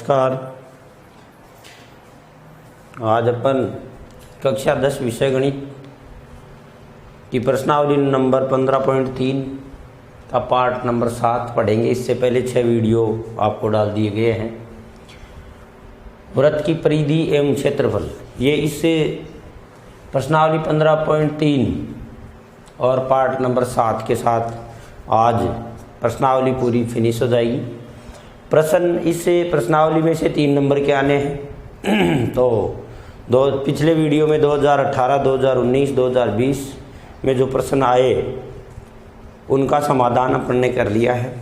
नमस्कार। आज अपन कक्षा 10 विषय गणित की प्रश्नावली नंबर 15.3 का पार्ट नंबर 7 पढ़ेंगे। इससे पहले 6 वीडियो आपको डाल दिए गए हैं। वृत्त की परिधि एवं क्षेत्रफल, ये इससे प्रश्नावली 15.3 और पार्ट नंबर 7 के साथ आज प्रश्नावली पूरी फिनिश हो जाएगी। प्रश्न इससे प्रश्नावली में से 3 नंबर के आने हैं। तो पिछले वीडियो में 2018, 2019, 2020 में जो प्रश्न आए उनका समाधान अपन ने कर लिया है।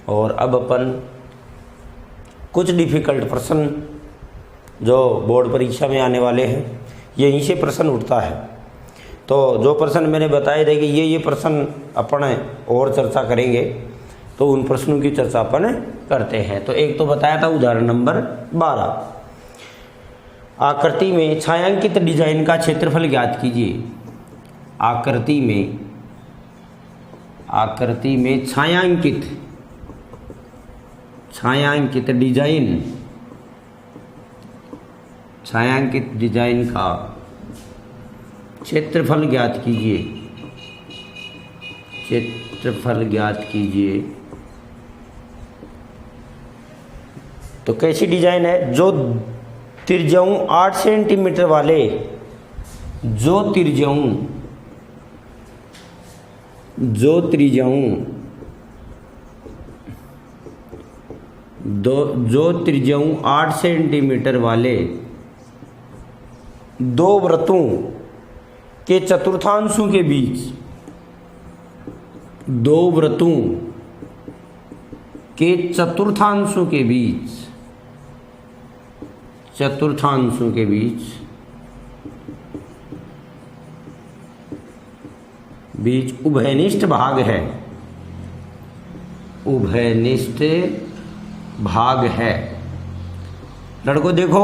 और अब अपन कुछ डिफ़िकल्ट प्रश्न जो बोर्ड परीक्षा में आने वाले हैं, यहीं से प्रश्न उठता है। तो जो प्रश्न मैंने बताए थे कि ये प्रश्न अपन और चर्चा करेंगे, तो उन प्रश्नों की चर्चा अपन करते हैं। तो एक तो बताया था उदाहरण नंबर 12, आकृति में छायांकित डिजाइन का क्षेत्रफल ज्ञात कीजिए। आकृति में छायांकित डिजाइन का क्षेत्रफल ज्ञात कीजिए। तो कैसी डिजाइन है? जो त्रिज्याओं 8 सेंटीमीटर वाले, जो त्रिज्याओं 8 सेंटीमीटर वाले दो वृत्तों के चतुर्थांशों के बीच, उभयनिष्ठ भाग है। लड़कों देखो,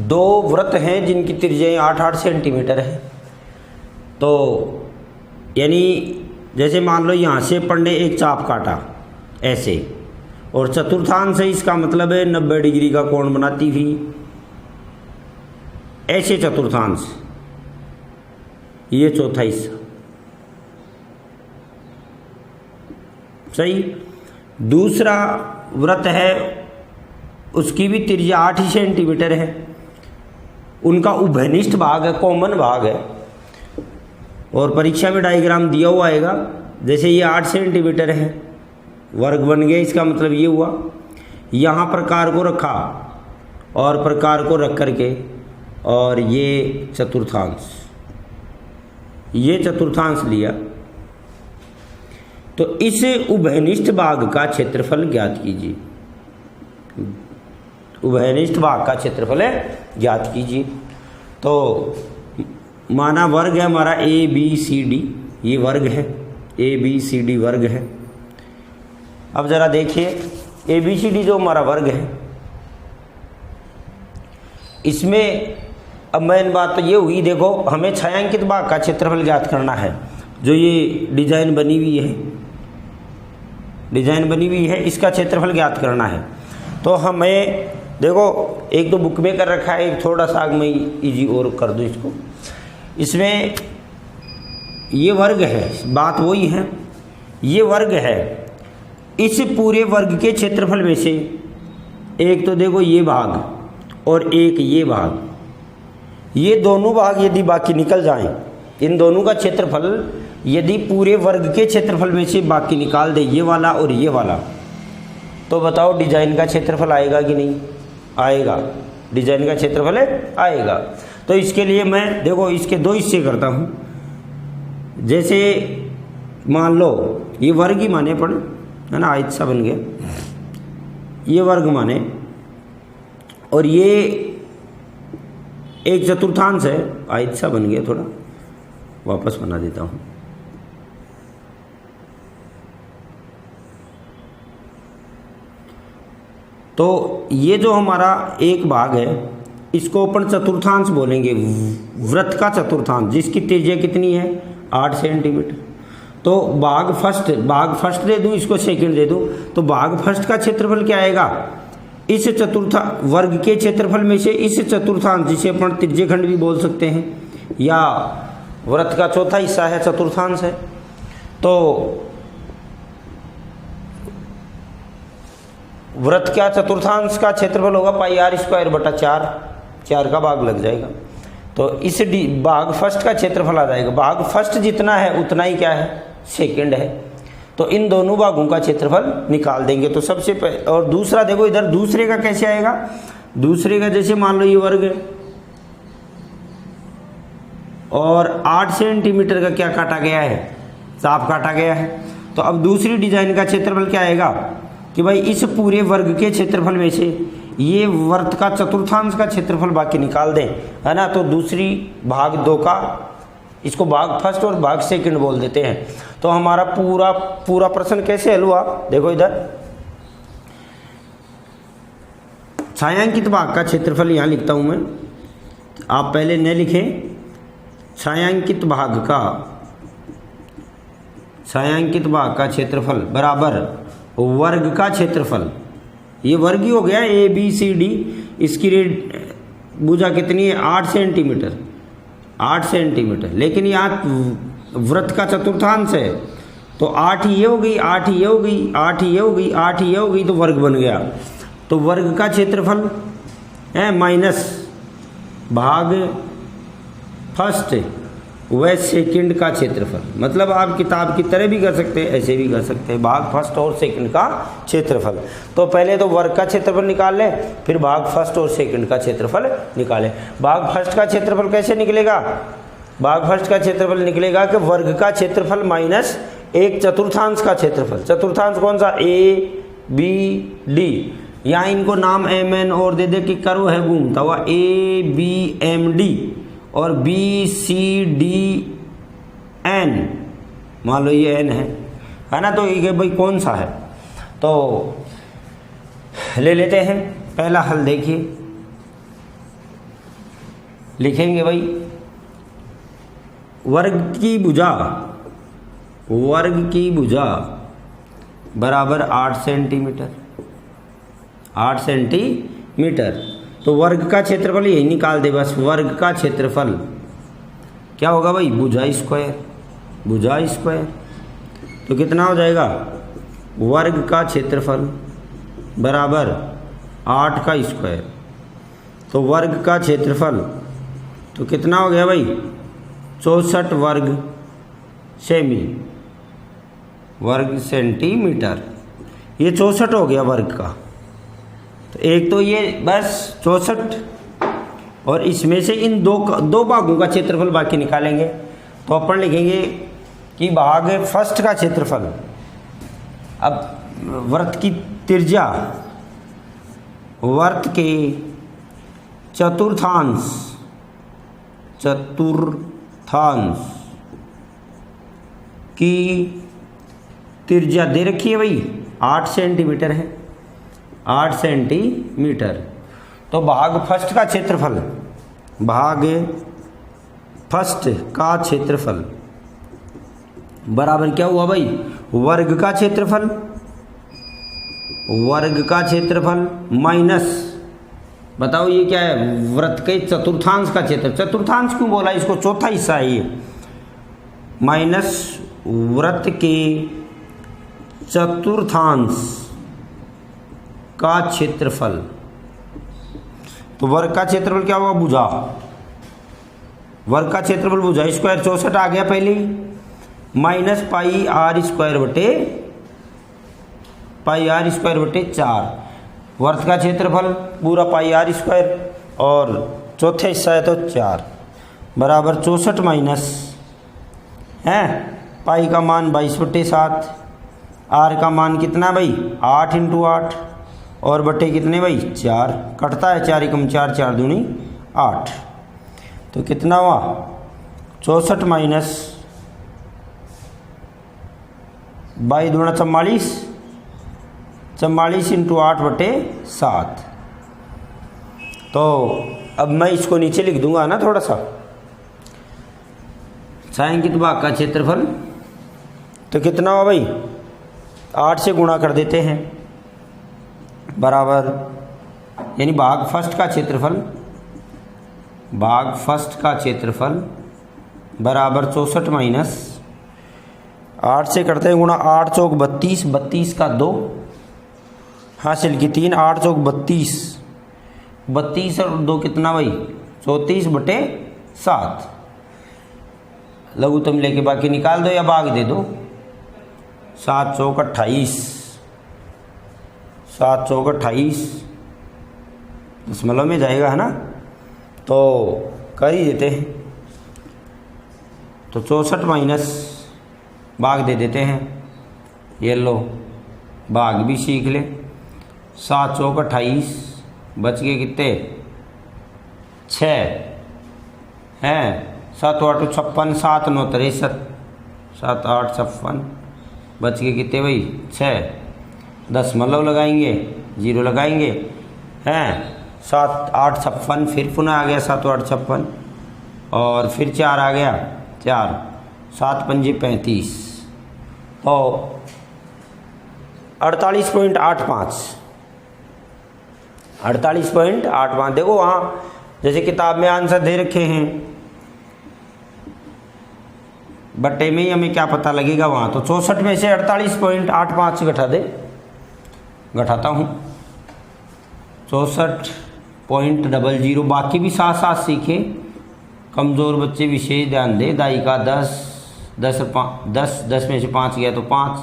2 वृत्त हैं जिनकी त्रिज्याएं 8-8 सेंटीमीटर है। तो यानी जैसे मान लो यहाँ से अपन ने एक चाप काटा ऐसे, और चतुर्थांश है, इसका मतलब है 90 डिग्री का कोण बनाती हुई ऐसे चतुर्थांश, ये चौथा हिस्सा सही। दूसरा वृत्त है, उसकी भी त्रिज्या 8 ही सेंटीमीटर है, उनका उभयनिष्ठ भाग है, कॉमन भाग है। और परीक्षा में डायग्राम दिया हुआ आएगा। जैसे ये 8 सेंटीमीटर है, वर्ग बन गया, इसका मतलब ये हुआ यहाँ प्रकार को रखा और प्रकार को रख करके, और ये चतुर्थांश लिया। तो इस उभयनिष्ठ भाग का क्षेत्रफल ज्ञात कीजिए। तो माना वर्ग है हमारा ABCD, ये वर्ग है, ABCD वर्ग है। अब जरा देखिए, ABCD जो हमारा वर्ग है, इसमें अब मेन बात तो ये हुई, देखो हमें छायांकित भाग का क्षेत्रफल ज्ञात करना है। जो ये डिजाइन बनी हुई है, इसका क्षेत्रफल ज्ञात करना है। तो हमें देखो, एक तो बुक में कर रखा है, एक थोड़ा सा मैं इजी और कर दूँ इसको। इसमें ये वर्ग है, बात वही है, ये वर्ग है। इस पूरे वर्ग के क्षेत्रफल में से एक तो देखो ये भाग और एक ये भाग, ये दोनों भाग यदि बाकी निकल जाएं, इन दोनों का क्षेत्रफल यदि पूरे वर्ग के क्षेत्रफल में से बाकी निकाल दे, ये वाला और ये वाला, तो बताओ डिजाइन का क्षेत्रफल आएगा कि नहीं आएगा? डिजाइन का क्षेत्रफल आएगा। तो इसके लिए मैं देखो इसके 2 हिस्से करता हूँ। जैसे मान लो ये वर्ग ही माने पड़े, है ना, आयत सा बन गया, ये वर्ग माने, और ये एक चतुर्थांश है, आयत सा बन गया, थोड़ा वापस बना देता हूँ। तो ये जो हमारा एक भाग है, इसको अपन चतुर्थांश बोलेंगे, वृत्त का चतुर्थांश, जिसकी त्रिज्या कितनी है 8 सेंटीमीटर। तो भाग फर्स्ट दे दूं, इसको सेकंड दे दूं, तो भाग फर्स्ट का क्षेत्रफल क्या आएगा इस चतुर्था वर्ग के क्षेत्रफल में से इस चतुर्थांश, जिसे अपन त्रिज्यखंड भी बोल सकते हैं, या वृत्त का चौथा हिस्सा है चतुर्थांश है, तो वृत्त का चतुर्थांश का क्षेत्रफल होगा पाई आर स्क्वायर बटा 4, 4 का भाग लग जाएगा। तो इस भाग फर्स्ट का क्षेत्रफल आ जाएगा। भाग फर्स्ट जितना है उतना ही क्या है, सेकंड है। तो इन दोनों भागों का क्षेत्रफल निकाल देंगे। तो सबसे पहले, और दूसरा देखो इधर दूसरे का कैसे आएगा, दूसरे का जैसे मान लो ये वर्ग है और 8 सेंटीमीटर का क्या काटा गया है, चाप काटा गया है। तो अब दूसरी डिजाइन का क्षेत्रफल क्या आएगा कि भाई इस पूरे वर्ग के क्षेत्रफल में से ये वर्त का चतुर्थांश का क्षेत्रफल बाकी निकाल दें, है ना। तो दूसरी भाग 2 का, इसको भाग फर्स्ट और भाग सेकंड बोल देते हैं। तो हमारा पूरा प्रश्न कैसे हल हुआ, देखो इधर छायांकित भाग का क्षेत्रफल यहाँ लिखता हूं मैं, आप पहले न लिखें। छायांकित भाग का क्षेत्रफल बराबर वर्ग का क्षेत्रफल, ये वर्ग ही हो गया ए बी सी डी। इसकी भुजा कितनी है, 8 सेंटीमीटर, 8 सेंटीमीटर। लेकिन यहाँ वृत्त का चतुर्थांश है तो 8 ये हो गई, 8 ये हो गई, 8 ये हो गई, 8 ये हो गई, तो वर्ग बन गया। तो वर्ग का क्षेत्रफल है माइनस भाग फर्स्ट व सेकंड का क्षेत्रफल। मतलब आप किताब की तरह भी कर सकते हैं, ऐसे भी कर सकते हैं, भाग फर्स्ट और सेकंड का क्षेत्रफल। तो पहले तो वर्ग का क्षेत्रफल निकाल लें, फिर भाग फर्स्ट और सेकंड का क्षेत्रफल निकालें। भाग फर्स्ट का क्षेत्रफल कैसे निकलेगा, भाग फर्स्ट का क्षेत्रफल निकलेगा कि वर्ग का क्षेत्रफल माइनस एक चतुर्थांश का क्षेत्रफल। चतुर्थांश कौन सा, ए बी डी, यहाँ इनको नाम एम एन और दे दे कि कर्व है घूमता हुआ, ए बी एम डी और बी सी डी एन, मान लो ये एन है ना। तो ये भाई कौन सा है, तो ले लेते हैं। पहला हल देखिए, लिखेंगे भाई वर्ग की भुजा बराबर 8 सेंटीमीटर, 8 सेंटीमीटर। तो वर्ग का क्षेत्रफल यही निकाल दे बस। वर्ग का क्षेत्रफल क्या होगा भाई, भुजा स्क्वायर। तो कितना हो जाएगा, वर्ग का क्षेत्रफल बराबर 8 का स्क्वायर। तो वर्ग का क्षेत्रफल तो कितना हो गया भाई, 64 वर्ग सेंटीमीटर। ये 64 हो गया वर्ग का। तो एक तो ये बस 64, और इसमें से इन दो भागों का क्षेत्रफल बाकी निकालेंगे। तो अपन लिखेंगे कि भाग फर्स्ट का क्षेत्रफल, अब वृत्त की त्रिज्या, वृत्त के चतुर्थांश की त्रिज्या दे रखी है भाई, 8 सेंटीमीटर है, 8 सेंटीमीटर। तो भाग फर्स्ट का क्षेत्रफल, बराबर क्या हुआ भाई, वर्ग का क्षेत्रफल माइनस, बताओ ये क्या है, वृत्त के चतुर्थांश का चतुर्थांश क्यों बोला, इसको चौथा हिस्सा है ये, माइनस वृत्त के चतुर्थांश का क्षेत्रफल। तो वर्ग का क्षेत्रफल क्या हुआ, भुजा, वर्ग का क्षेत्रफल भुजा स्क्वायर 64 आ गया पहले ही, माइनस पाई आर स्क्वायर बटे 4। वर्ग का क्षेत्रफल पूरा पाई आर स्क्वायर और चौथे हिस्सा है तो 4 बराबर 64 माइनस है पाई का मान 22/7, आर का मान कितना भाई 8 × 8 और बटे कितने भाई 4, कटता है 4 × 4, 4 दूनी 8। तो कितना हुआ 64 माइनस 22 दूना 44, 44 × 8/7। तो अब मैं इसको नीचे लिख दूंगा ना थोड़ा सा, छायांकित भाग का क्षेत्रफल तो कितना हुआ भाई 8 से गुणा कर देते हैं, बराबर यानी भाग फर्स्ट का क्षेत्रफल, भाग फर्स्ट का क्षेत्रफल बराबर 64 माइनस 8 से करते हैं गुणा 8 चौक 32, 32 का 2 हासिल की 3, 8 चौक 32, 32 और 2 कितना भाई 34 बटे 7। लघुत्तम लेके बाकी निकाल दो या भाग दे दो। 7 चौक 28, 7 चौक 28 दशमलव में जाएगा है ना, तो कर ही देते हैं। तो 64 माइनस भाग दे देते हैं, ये लो भाग भी सीख ले। 7 चौक 28 बच गए कितने 6 हैं, 7 8 56, 7 9 63, 7 8 56 बच गए कितने भाई 6। दशमलव लगाएंगे, 0 लगाएंगे हैं, 7 8 56 फिर पुनः आ गया 7 8 56 और फिर 4 आ गया 4, 7 पंजे 35 और 48.85, 48.85। देखो वहाँ जैसे किताब में आंसर दे रखे हैं, बट्टे में ही हमें क्या पता लगेगा वहाँ। तो 64 में से 48.85 घटा दे, घटाता हूँ 64.00। बाकी भी साथ साथ सीखे, कमज़ोर बच्चे विशेष ध्यान दे। दाई का 10 10 में से 5 गया तो 5,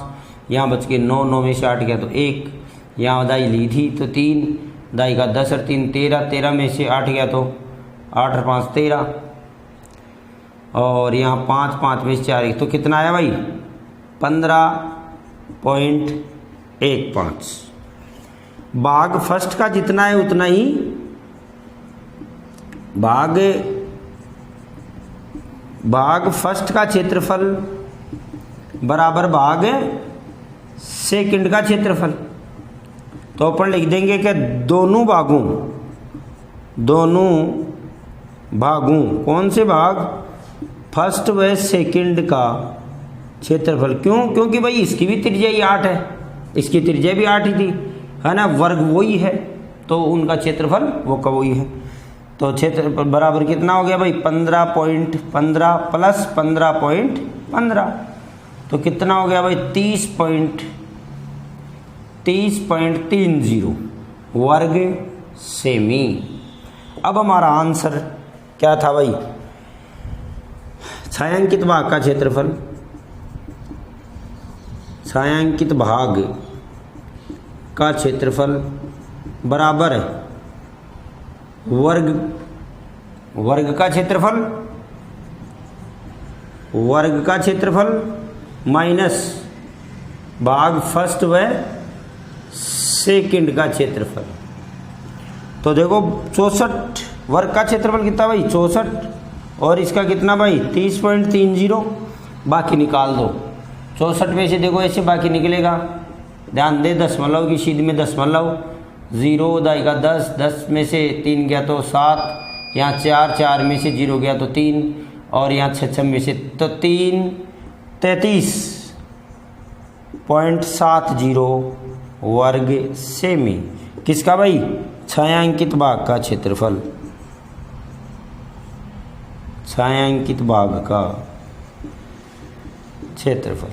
यहाँ बच के 9, 9 में से 8 गया तो 1, यहाँ दाई ली थी तो 3, दाई का 10 और 3 13, 13 में से 8 गया तो 8 और 5 13, और यहाँ 5 5 में से 4 तो कितना आया भाई 15.15। भाग फर्स्ट का जितना है उतना ही भाग फर्स्ट का क्षेत्रफल बराबर भाग सेकंड का क्षेत्रफल। तो अपन लिख देंगे कि दोनों भागों कौन से भाग फर्स्ट व सेकंड का क्षेत्रफल। क्यों? क्योंकि भाई इसकी भी त्रिज्या ही 8 है, इसकी त्रिज्या भी 8 ही थी है ना, वर्ग वही है, तो उनका क्षेत्रफल वो का वही है। तो क्षेत्रफल बराबर कितना हो गया भाई 15.15 प्लस 15.15, तो कितना हो गया भाई 30.30 वर्ग सेमी। अब हमारा आंसर क्या था भाई, छायांकित भाग का क्षेत्रफल, छायांकित भाग का क्षेत्रफल बराबर है वर्ग का क्षेत्रफल माइनस भाग फर्स्ट व सेकंड का क्षेत्रफल। तो देखो 64 वर्ग का क्षेत्रफल कितना भाई 64, और इसका कितना भाई 30.30, बाकी निकाल दो। 64 में से देखो ऐसे बाकी निकलेगा, ध्यान दे दशमलव की सीध में दशमलव, 0 दाई का 10, 10 में से 3 गया तो 7, यहाँ 4, 4 में से 0 गया तो 3, और यहाँ 6 में से तो 3, 33.70 वर्ग सेमी। किसका भाई छायांकित भाग का क्षेत्रफल, छायांकित भाग का क्षेत्रफल,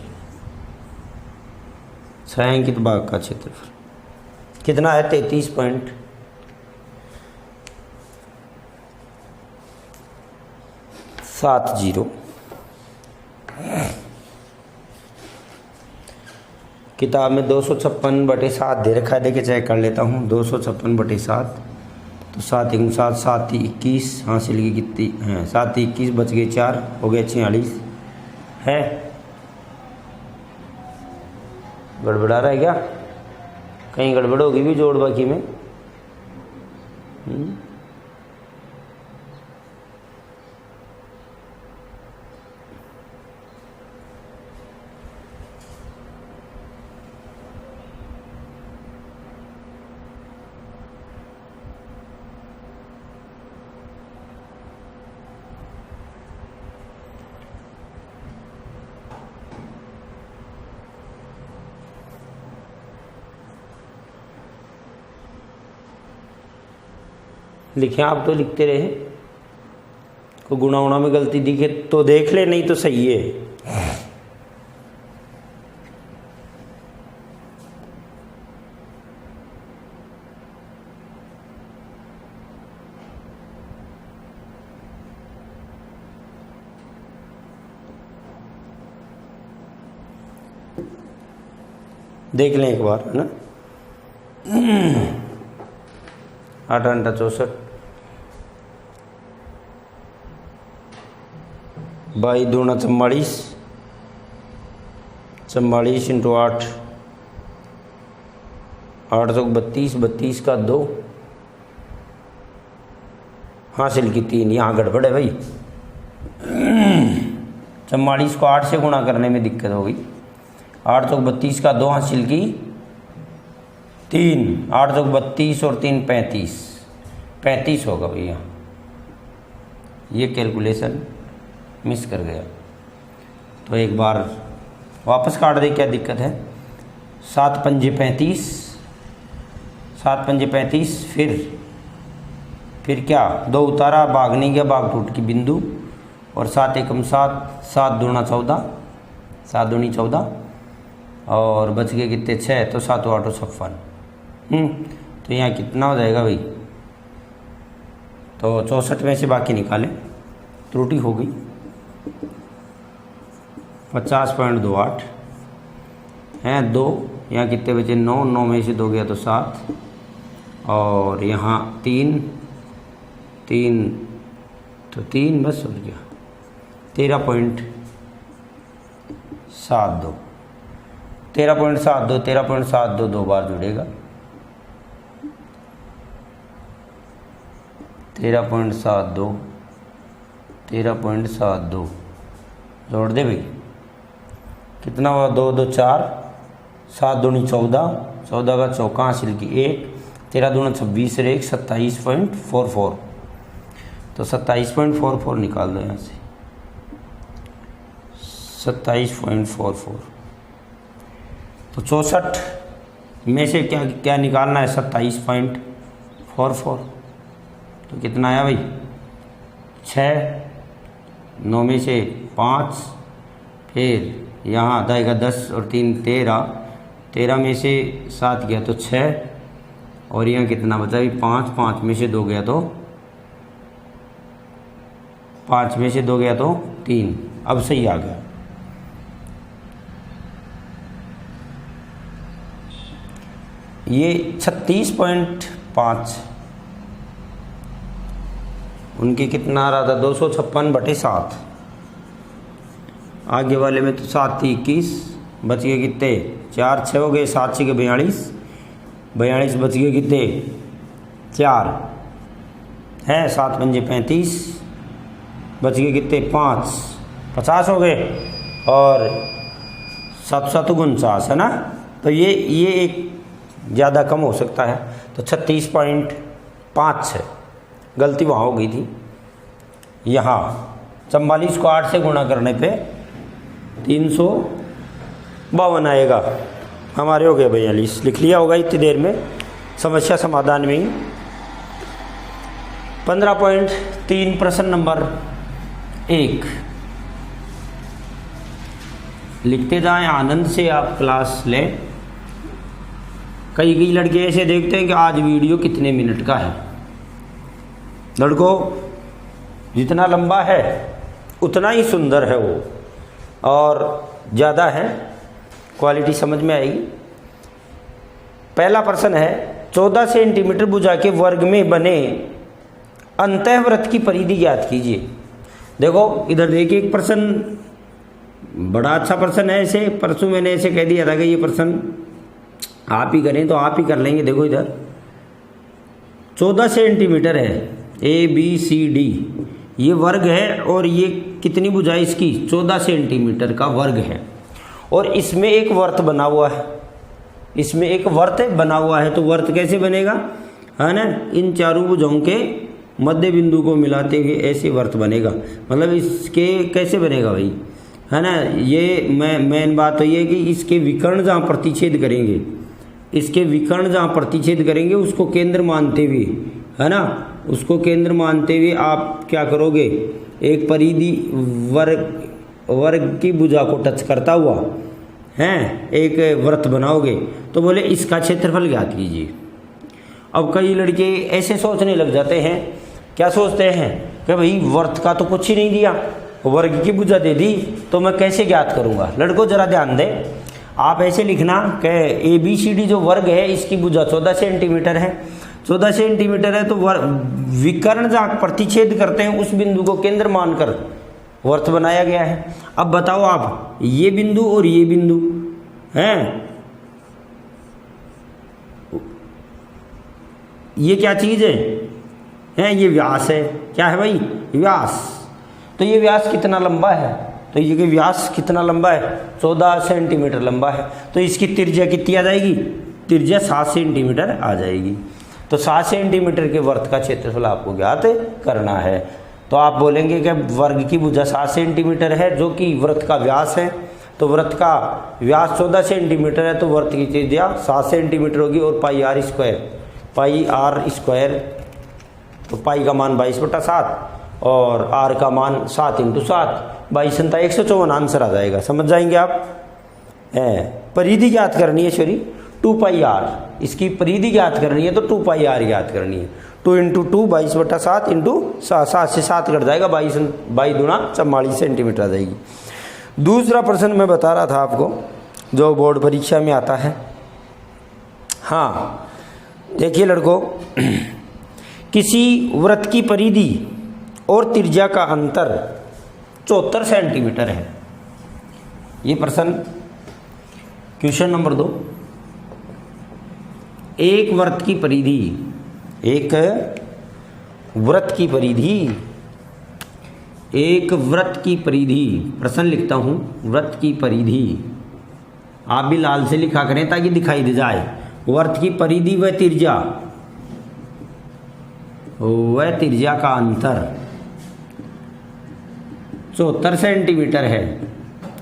छायांकित भाग का क्षेत्रफल कितना है 33.70। किताब में 256/7 दे रखा है, देखे चेक कर लेता हूँ। 256/7, तो 7 1 7, 7 21 हासिल की कितनी है 7 21 बच गए 4, हो गए 46 है। गड़बड़ा रहा है क्या, कहीं गड़बड़ होगी भी जोड़ बाकी में। लिखें आप तो लिखते रहे, कोई गुणा उणा में गलती दिखे तो देख ले, नहीं तो सही है। देख लें एक बार, है ना। 8 घंटा 64 बाई 2 44, 44 इंटू 8, 8 तो 32, 32 का 2 हासिल की 3। यहाँ गड़बड़ है भाई, 44 को 8 से गुणा करने में दिक्कत हो गई। 8 तो 32 का 2 हासिल की 3, 8 तो 32 और 3 35, 35 होगा भैया। ये कैलकुलेशन मिस कर गया, तो एक बार वापस काट दे, क्या दिक्कत है। 7 पंजे 35, 7 पंजे 35, फिर क्या 2 उतारा, बाघ नहीं गया, बाघ टूट की बिंदु, और 7 एकम 7, 7 दूना 14, 7 दूनी 14, और बच गए कितने 6, तो 7 8 56। तो यहाँ कितना हो जाएगा भाई, तो 64 में से बाकी निकालें, त्रुटि हो गई 50.28 हैं 2। यहाँ कितने बचे 9, 9 में से 2 गया तो 7, और यहाँ 3 तो 3 बस हो गया 13.72, 13.72 2 बार जुड़ेगा, 13.72 जोड़ दे भाई, कितना हुआ 2 2 4, 7 दूनी 14, 14 का चौका हासिल की 1, 13 दूना 26 और 1 27.44, तो 27.44 निकाल दो यहाँ से, 27.44। तो 64 में से क्या क्या निकालना है, 27.44, तो कितना आया भाई 6, 9 में से 5, फिर यहाँ आएगा 10 और 3 13, 13 में से 7 गया तो 6, और यहाँ कितना बचा भाई 5, 5 में से 2 गया तो 5 में से 2 गया तो 3, अब सही आ गया। ये 36.5 उनके कितना आ रहा था 256/7, आगे वाले में तो 7 थी 21, बच गए कितने 4, 6 हो गए, 7 6 के 42, 42 बच गए कितने 4 हैं, 7 पंजे 35, बच गए कितने 5, 50 हो गए, और 7 7 49 है ना। तो ये एक ज़्यादा कम हो सकता है, तो 36.5 है, गलती वहाँ हो गई थी। यहाँ 44 को 8 से गुणा करने पे 352 आएगा, हमारे हो गए 42, लिख लिया होगा इतनी देर में, समस्या समाधान में ही। 15.3 प्रश्न नंबर 1 लिखते जाएं, आनंद से आप क्लास लें। कई लड़के ऐसे देखते हैं कि आज वीडियो कितने मिनट का है। लड़कों, जितना लंबा है उतना ही सुंदर है वो, और ज़्यादा है, क्वालिटी समझ में आएगी। पहला प्रश्न है, 14 सेंटीमीटर भुजा के वर्ग में बने अंतःवृत्त की परिधि ज्ञात कीजिए। देखो इधर देखिए, एक प्रश्न बड़ा अच्छा प्रश्न है, ऐसे परसों मैंने ऐसे कह दिया था कि ये प्रश्न आप ही करें, तो आप ही कर लेंगे। देखो इधर 14 सेंटीमीटर है, ABCD ये वर्ग है, और ये कितनी भुजाएं इसकी 14 सेंटीमीटर का वर्ग है, और इसमें एक वर्त बना हुआ है, इसमें एक वर्त बना हुआ है। तो वर्त कैसे बनेगा, है ना, इन चारों भुजाओं के मध्य बिंदु को मिलाते हुए ऐसे वर्त बनेगा। मतलब इसके कैसे बनेगा भाई, है ना, ये मेन बात तो ये कि इसके विकर्ण जहाँ प्रतिच्छेद करेंगे, इसके विकर्ण जहाँ प्रतिच्छेद करेंगे उसको केंद्र मानते हुए, है ना, उसको केंद्र मानते हुए आप क्या करोगे, एक परिधि वर्ग की भुजा को टच करता हुआ हैं एक वृत्त बनाओगे। तो बोले इसका क्षेत्रफल ज्ञात कीजिए। अब कई लड़के ऐसे सोचने लग जाते हैं, क्या सोचते हैं कि भाई वृत्त का तो कुछ ही नहीं दिया, वर्ग की भुजा दे दी, तो मैं कैसे ज्ञात करूंगा। लड़कों जरा ध्यान दें, आप ऐसे लिखना कि ABCD जो वर्ग है इसकी भुजा 14 सेंटीमीटर है। 14 सेंटीमीटर है तो विकर्ण जहाँ प्रतिच्छेद करते हैं उस बिंदु को केंद्र मानकर वर्त बनाया गया है। अब बताओ आप, ये बिंदु और ये बिंदु हैं, ये क्या चीज है, ये व्यास है। क्या है भाई, व्यास। तो ये व्यास कितना लंबा है, तो ये व्यास कितना लंबा है, 14 सेंटीमीटर लंबा है। तो इसकी त्रिज्या कितनी आ जाएगी, त्रिज्या 7 सेंटीमीटर आ जाएगी। तो 7 सेंटीमीटर के वृत्त का क्षेत्रफल आपको ज्ञात करना है। तो आप बोलेंगे कि वर्ग की भुजा 7 सेंटीमीटर है जो कि वृत्त का व्यास है, तो वृत्त का व्यास 14 सेंटीमीटर है, तो वृत्त की त्रिज्या 7 सेंटीमीटर होगी। और पाई आर स्क्वायर, तो पाई का मान 22/7 और आर का मान 7 × 7, 22 × 154 आंसर आ जाएगा। समझ जाएंगे आप। परिधि ज्ञात करनी है, सॉरी 2πr, इसकी परिधि ज्ञात करनी है तो 2πr ज्ञात करनी है। 2 × 2 22/7 × 7 से 7 कट जाएगा, 22 दूना 44 सेंटीमीटर आ जाएगी। दूसरा प्रश्न मैं बता रहा था आपको जो बोर्ड परीक्षा में आता है। हाँ देखिए लड़कों, किसी वृत्त की परिधि और त्रिज्या का अंतर 74 सेंटीमीटर है। ये प्रश्न क्वेश्चन नंबर 2। एक वृत्त की परिधि, एक वृत्त की परिधि, एक वृत्त की परिधि, प्रश्न लिखता हूं, वृत्त की परिधि, आप भी लाल से लिखा करें ताकि दिखाई दे जाए। वृत्त की परिधि व त्रिज्या का अंतर 74 सेंटीमीटर है,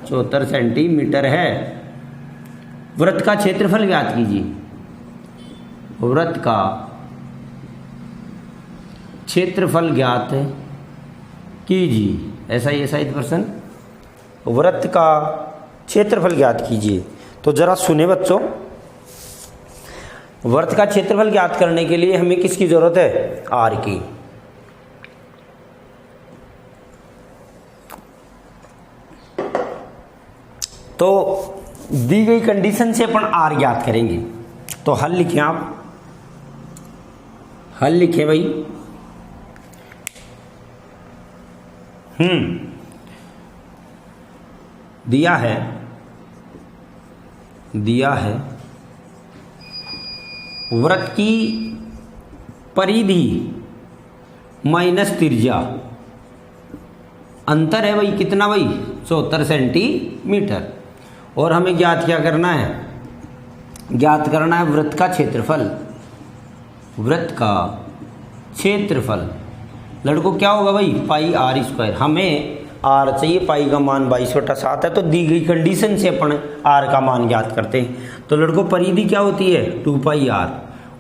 74 सेंटीमीटर है। वृत्त का क्षेत्रफल ज्ञात कीजिए। वृत्त का क्षेत्रफल ज्ञात कीजिए। ऐसा ही प्रश्न, वृत्त का क्षेत्रफल ज्ञात कीजिए। तो जरा सुने बच्चों, वृत्त का क्षेत्रफल ज्ञात करने के लिए हमें किसकी जरूरत है, आर की। तो दी गई कंडीशन से अपन आर ज्ञात करेंगे। तो हल लिखें आप, हल लिखें भाई। दिया है वृत्त की परिधि माइनस त्रिज्या, अंतर है भाई कितना भाई, 74 सेंटीमीटर। और हमें ज्ञात क्या करना है, ज्ञात करना है वृत्त का क्षेत्रफल। वृत्त का क्षेत्रफल लड़कों क्या होगा भाई, पाई आर स्क्वायर। हमें आर चाहिए, पाई का मान 22/7 है, तो दी गई कंडीशन से अपन आर का मान ज्ञात करते हैं। तो लड़कों परिधि क्या होती है, 2πr,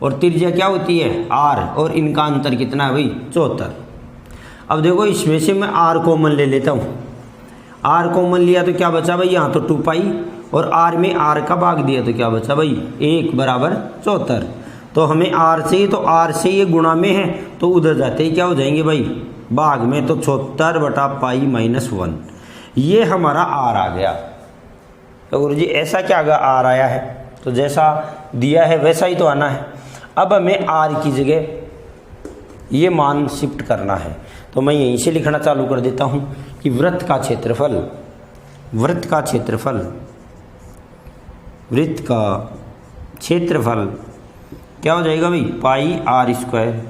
और त्रिज्या क्या होती है, आर, और इनका अंतर कितना है भाई, 74। अब देखो इसमें से मैं आर कॉमन ले लेता हूँ। आर कॉमन लिया तो क्या बचा भाई, यहाँ तो 2π, और आर में आर का भाग दिया तो क्या बचा भाई, 1 = 74। तो हमें आर से, तो आर से ये गुणा में है तो उधर जाते ही क्या हो जाएंगे भाई, भाग में, तो 74/π-1, ये हमारा आर आ गया। तो गुरु जी ऐसा क्या आर आया है, तो जैसा दिया है वैसा ही तो आना है। अब हमें आर की जगह ये मान शिफ्ट करना है, तो मैं यहीं से लिखना चालू कर देता हूँ कि वृत्त का क्षेत्रफल, वृत्त का क्षेत्रफल, वृत्त का क्षेत्रफल क्या हो जाएगा भाई, पाई आर स्क्वायर।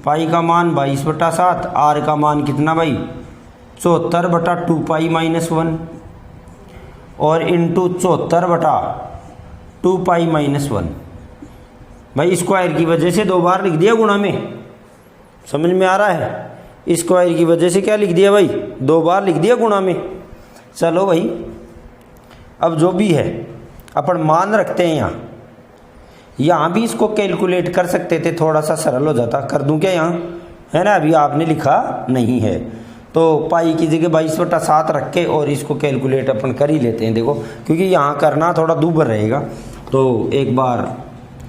पाई का मान 22/7, आर का मान कितना भाई, 74/2π-1, और इंटू 74/2π-1। भाई स्क्वायर की वजह से 2 बार लिख दिया गुणा में, समझ में आ रहा है। स्क्वायर की वजह से क्या लिख दिया भाई, 2 बार लिख दिया गुणा में। चलो भाई अब जो भी है अपन मान रखते हैं। यहाँ भी इसको कैलकुलेट कर सकते थे, थोड़ा सा सरल हो जाता। कर दूं क्या, यहाँ है ना, अभी आपने लिखा नहीं है। तो पाई की जगह 22/7 रख के और इसको कैलकुलेट अपन कर ही लेते हैं। देखो क्योंकि यहाँ करना थोड़ा दूबर रहेगा, तो एक बार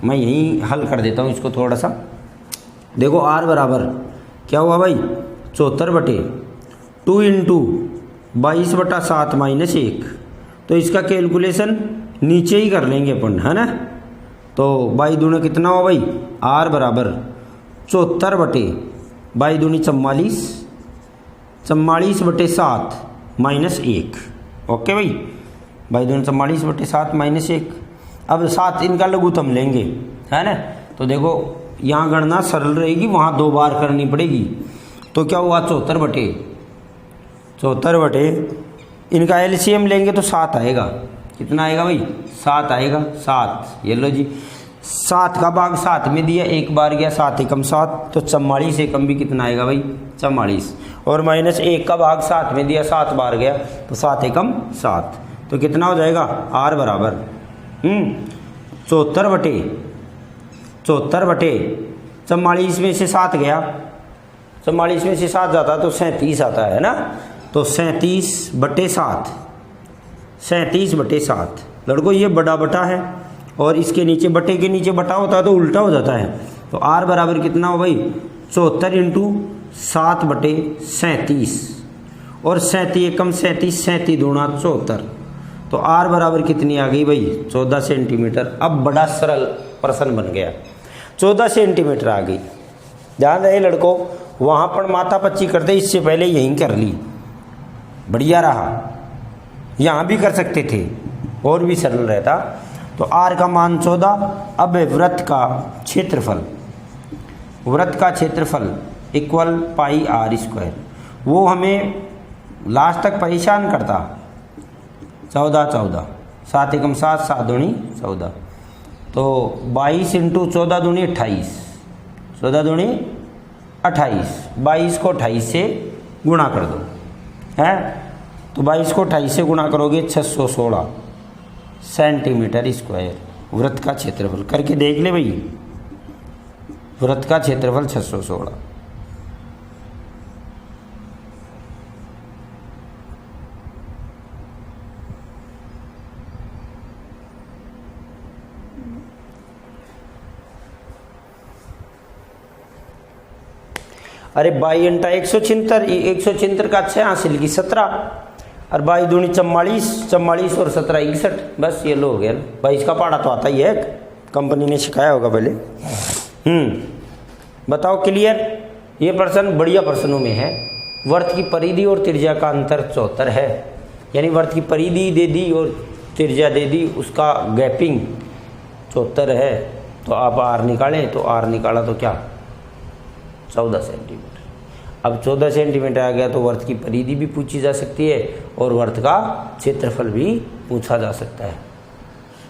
मैं यहीं हल कर देता हूँ इसको थोड़ा सा। देखो r बराबर क्या हुआ भाई, 74/2 इंटू 22/7 माइनस 1। तो इसका कैलकुलेशन नीचे ही कर लेंगे अपन, है ना। तो 22 दूनी कितना हुआ भाई, r बराबर 74/22 दूनी 44, 44/7 माइनस 1। ओके भाई, 22 दूनी 44/7 माइनस 1। अब 7 इनका लघुत्तम लेंगे, है ना। तो देखो यहाँ गणना सरल रहेगी, वहाँ 2 बार करनी पड़ेगी। तो क्या हुआ, 74/74 इनका एलसीएम लेंगे तो 7 आएगा। कितना आएगा भाई, 7 आएगा। 7 ये लो जी, 7 का भाग 7 में दिया, एक बार गया 7 एकम 7, तो 44 एकम भी कितना आएगा भाई, 44। और माइनस 1 का भाग 7 में दिया, 7 बार गया तो 7 एकम 7। तो कितना हो जाएगा, r बराबर 74/44 में से 7 गया, 44 में से 7 जाता तो 37 आता है ना। तो 37/7, 37/7 लड़कों ये बड़ा बटा है, और इसके नीचे बटे के नीचे बटा होता है तो उल्टा हो जाता है। तो r बराबर कितना हो भाई, 74 इंटू 7/37, और 37 एकम 37, 37 दूना 74। तो r बराबर कितनी आ गई भाई, 14 सेंटीमीटर। अब बड़ा सरल प्रश्न बन गया, 14 सेंटीमीटर आ गई। ध्यान रहे लड़कों, वहाँ पर माथा पच्ची करते, इससे पहले यहीं कर ली, बढ़िया रहा। यहाँ भी कर सकते थे और भी सरल रहता। तो r का मान 14। अब वृत्त का क्षेत्रफल, वृत्त का क्षेत्रफल इक्वल पाई r²। वो हमें लास्ट तक परेशान करता। 14, 7 एकम 7, 7 दूनी 14। तो 22 इंटू 14 दूनी 28, 14 दूनी 28। 22 को 28 से गुणा कर दो, है। तो 22 को 28 से गुणा करोगे 616 सेंटीमीटर स्क्वायर वृत्त का क्षेत्रफल। करके देख ले भाई, वृत्त का क्षेत्रफल 616। अरे 22 × 176, 176 का 6 हासिल की 17, और 22 दूनी 44, 44 और 17 61। बस ये लो हो गया ना। 22 का पहाड़ा तो आता ही है, कंपनी ने सिखाया होगा पहले। बताओ क्लियर। ये प्रश्न बढ़िया प्रश्नों में है। वर्त की परिधि और त्रिज्या का अंतर 74 है, यानी वर्त की परिधि दे दी और त्रिज्या दे दी, उसका गैपिंग 74 है। तो आप r निकालें, तो r निकाला तो क्या, 14 सेंटीमीटर। अब 14 सेंटीमीटर आ गया तो वर्त की परिधि भी पूछी जा सकती है और वर्त का क्षेत्रफल भी पूछा जा सकता है।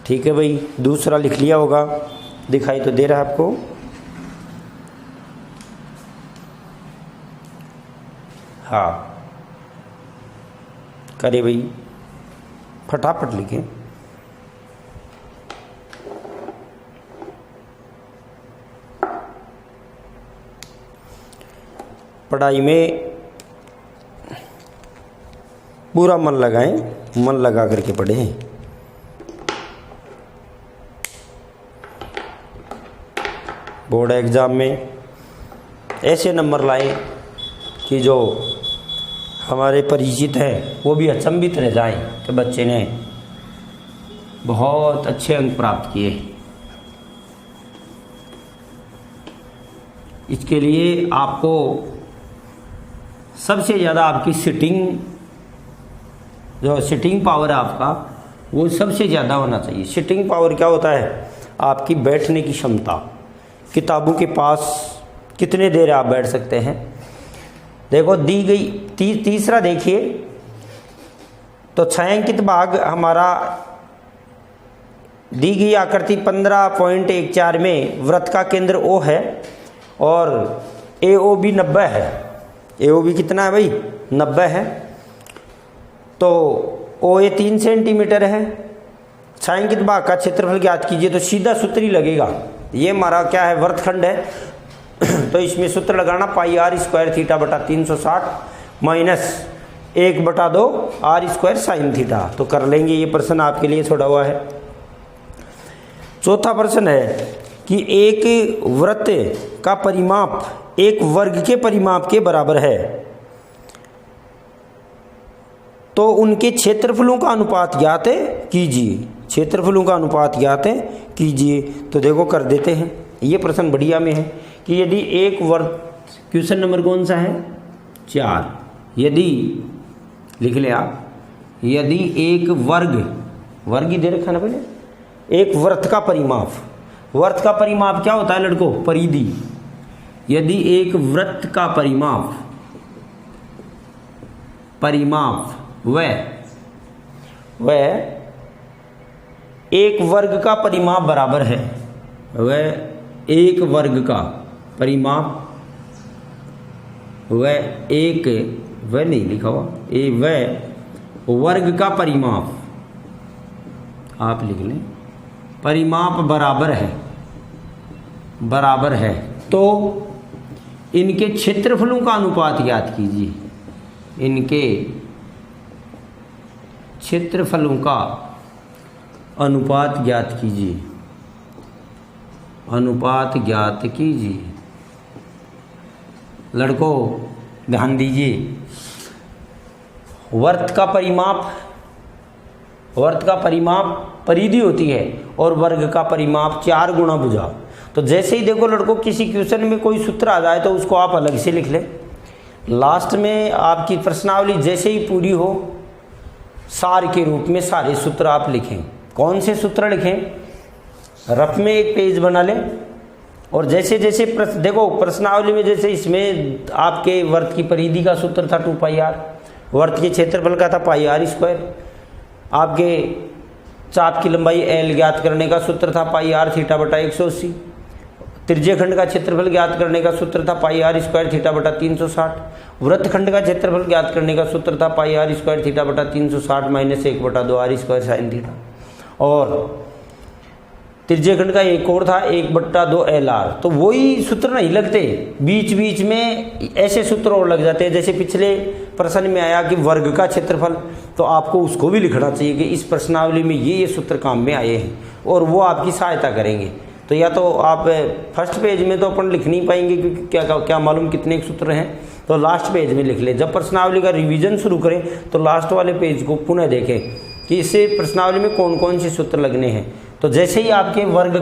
ठीक है भाई, दूसरा लिख लिया होगा, दिखाई तो दे रहा है आपको। हाँ करे भाई, फटाफट लिखें। पढ़ाई में पूरा मन लगाएं, मन लगा करके पढ़ें। बोर्ड एग्ज़ाम में ऐसे नंबर लाएं कि जो हमारे परिचित हैं वो भी अचंभित रह जाएं कि बच्चे ने बहुत अच्छे अंक प्राप्त किए। इसके लिए आपको सबसे ज़्यादा आपकी सिटिंग पावर है आपका, वो सबसे ज़्यादा होना चाहिए। सिटिंग पावर क्या होता है, आपकी बैठने की क्षमता। किताबों के पास कितने देर आप बैठ सकते हैं। देखो दी गई तीसरा देखिए, तो छायांकित भाग हमारा दी गई आकृति 15.14 में वृत्त का केंद्र O है और AOB 90 है। AOB कितना है भाई, 90 है। तो OA 3 सेंटीमीटर है। छायांकित भाग का क्षेत्रफल ज्ञात कीजिए। तो सीधा सूत्र ही लगेगा। ये हमारा क्या है, वृत्तखंड है। तो इसमें सूत्र लगाना पाई आर स्क्वायर थीटा बटा 360 minus 1/2 R square sine theta. तो कर लेंगे, ये प्रश्न आपके लिए छोड़ा हुआ है। चौथा प्रश्न है कि एक वृत्त का परिमाप एक वर्ग के परिमाप के बराबर है, तो उनके क्षेत्रफलों का अनुपात ज्ञात कीजिए। क्षेत्रफलों का अनुपात ज्ञात कीजिए। तो देखो कर देते हैं। ये प्रश्न बढ़िया में है कि यदि एक वर्ग, क्वेश्चन नंबर कौन सा है 4, यदि लिख ले आप, यदि एक वर्ग ही दे रखा ना पहले, एक वृत्त का परिमाप, वृत्त का परिमाप क्या होता है लड़कों, परिधि। यदि एक वृत्त का परिमाप वह एक वर्ग का परिमाप बराबर है, वह एक वर्ग का परिमाप, वह नहीं लिखा हुआ, वह वर्ग का परिमाप, आप लिख लें, परिमाप बराबर है, तो इनके क्षेत्रफलों का अनुपात ज्ञात कीजिए। इनके क्षेत्रफलों का अनुपात ज्ञात कीजिए। अनुपात ज्ञात कीजिए। लड़कों ध्यान दीजिए, वर्ग का परिमाप परिधि होती है और वर्ग का परिमाप 4 गुना भुजा। तो जैसे ही देखो लड़कों किसी क्वेश्चन में कोई सूत्र आ जाए तो उसको आप अलग से लिख लें। लास्ट में आपकी प्रश्नावली जैसे ही पूरी हो, सार के रूप में सारे सूत्र आप लिखें। कौन से सूत्र लिखें, रफ में एक पेज बना लें और जैसे जैसे देखो प्रश्नावली में, जैसे इसमें आपके वर्त की परिधि का सूत्र था 2πr, वर्त के क्षेत्रफल का था πr स्क्वायर, आपके चाप की लंबाई l ज्ञात करने का सूत्र था πr थीटा बटा 180, त्रिज्यखंड का क्षेत्रफल ज्ञात करने का सूत्र था πr स्क्वायर थीटा बटा 360, वृत्तखंड का क्षेत्रफल ज्ञात करने का सूत्र था πr स्क्वायर थीटा बटा 360 minus 1/2 R square sine theta, और त्रिज्यखंड का एक और था 1/2 LR। तो वही सूत्र नहीं लगते, बीच बीच में ऐसे सूत्र और लग जाते हैं। जैसे पिछले प्रश्न में आया कि वर्ग का क्षेत्रफल, तो आपको उसको भी लिखना चाहिए कि इस प्रश्नावली में ये सूत्र काम में आए हैं और वो आपकी सहायता करेंगे। तो या तो आप फर्स्ट पेज में तो अपन लिख नहीं पाएंगे क्योंकि क्या मालूम कितने सूत्र हैं, तो लास्ट पेज में लिख ले। जब प्रश्नावली का रिवीजन शुरू करें तो लास्ट वाले पेज को पुनः देखें कि इससे प्रश्नावली में कौन कौन से सूत्र लगने हैं। तो जैसे ही आपके वर्ग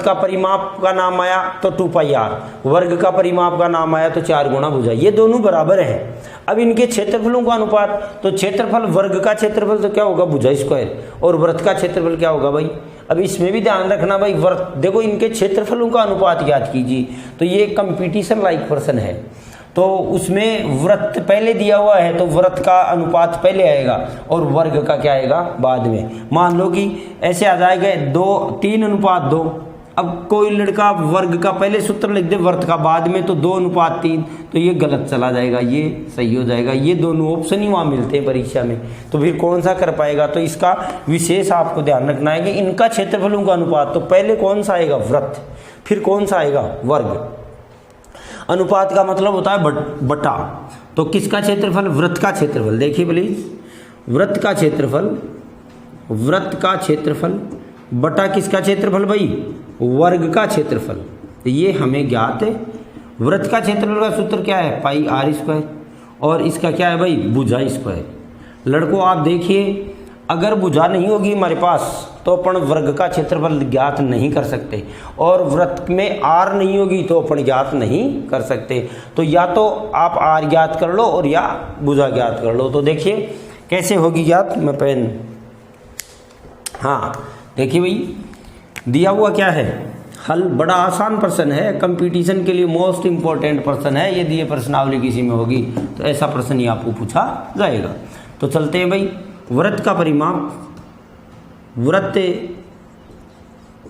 का परिमाप का नाम आया तो 2πr, वर्ग का परिमाप का नाम आया तो 4 गुना भुजा, ये दोनों बराबर हैं। अब इनके क्षेत्रफलों का अनुपात, तो क्षेत्रफल वर्ग का क्षेत्रफल तो क्या होगा भुजा स्क्वायर, और वृत्त का क्षेत्रफल क्या होगा भाई। अब इसमें भी ध्यान रखना भाई, वृत्त देखो इनके क्षेत्रफलों का अनुपात याद कीजिए। तो ये कंपटीशन लाइक प्रश्न है, तो उसमें वृत्त पहले दिया हुआ है तो वृत्त का अनुपात पहले आएगा और वर्ग का क्या आएगा बाद में। मान लो कि ऐसे आ जाएगा 3:2। अब कोई लड़का वर्ग का पहले सूत्र लिख दे, वर्ग का बाद में, तो 2:3, तो ये गलत चला जाएगा, ये सही हो जाएगा। ये दोनों ऑप्शन ही वहाँ मिलते हैं परीक्षा में, तो फिर कौन सा कर पाएगा। तो इसका विशेष आपको ध्यान रखना है कि इनका क्षेत्रफलों का अनुपात, तो पहले कौन सा आएगा वृत्त, फिर कौन सा आएगा वर्ग। अनुपात का मतलब होता है बटा। तो किसका क्षेत्रफल, वृत्त का क्षेत्रफल। देखिए प्लीज, वृत्त का क्षेत्रफल बटा किसका क्षेत्रफल भाई, वर्ग का क्षेत्रफल। ये हमें ज्ञात है। वृत्त का क्षेत्रफल का सूत्र क्या है, πr स्क्वायर, और इसका क्या है भाई भुजा स्क्वायर। लड़कों आप देखिए, अगर भुजा नहीं होगी हमारे पास तो अपन वर्ग का क्षेत्रफल ज्ञात नहीं कर सकते, और वृत्त में r नहीं होगी तो अपन ज्ञात नहीं कर सकते। तो या तो आप r ज्ञात कर लो और या भुजा ज्ञात कर लो। तो देखिए कैसे होगी ज्ञात, मैं पेन, हाँ देखिए भाई दिया हुआ क्या है हल। बड़ा आसान प्रश्न है, कंपटीशन के लिए मोस्ट इंपॉर्टेंट प्रश्न है। यदि ये प्रश्नावली किसी में होगी तो ऐसा प्रश्न ही आपको पूछा जाएगा। तो चलते हैं भाई, वृत्त का परिमाप, वृत्त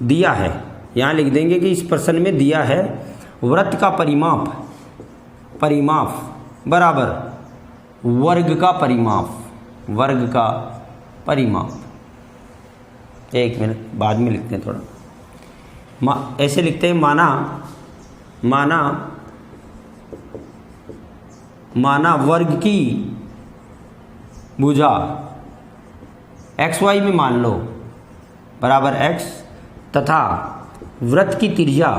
दिया है, यहाँ लिख देंगे कि इस प्रश्न में दिया है वृत्त का परिमाप बराबर वर्ग का परिमाप। एक मिनट बाद में लिखते हैं थोड़ा, ऐसे लिखते हैं, माना माना वर्ग की भुजा एक्स वाई में मान लो बराबर एक्स तथा वृत्त की त्रिज्या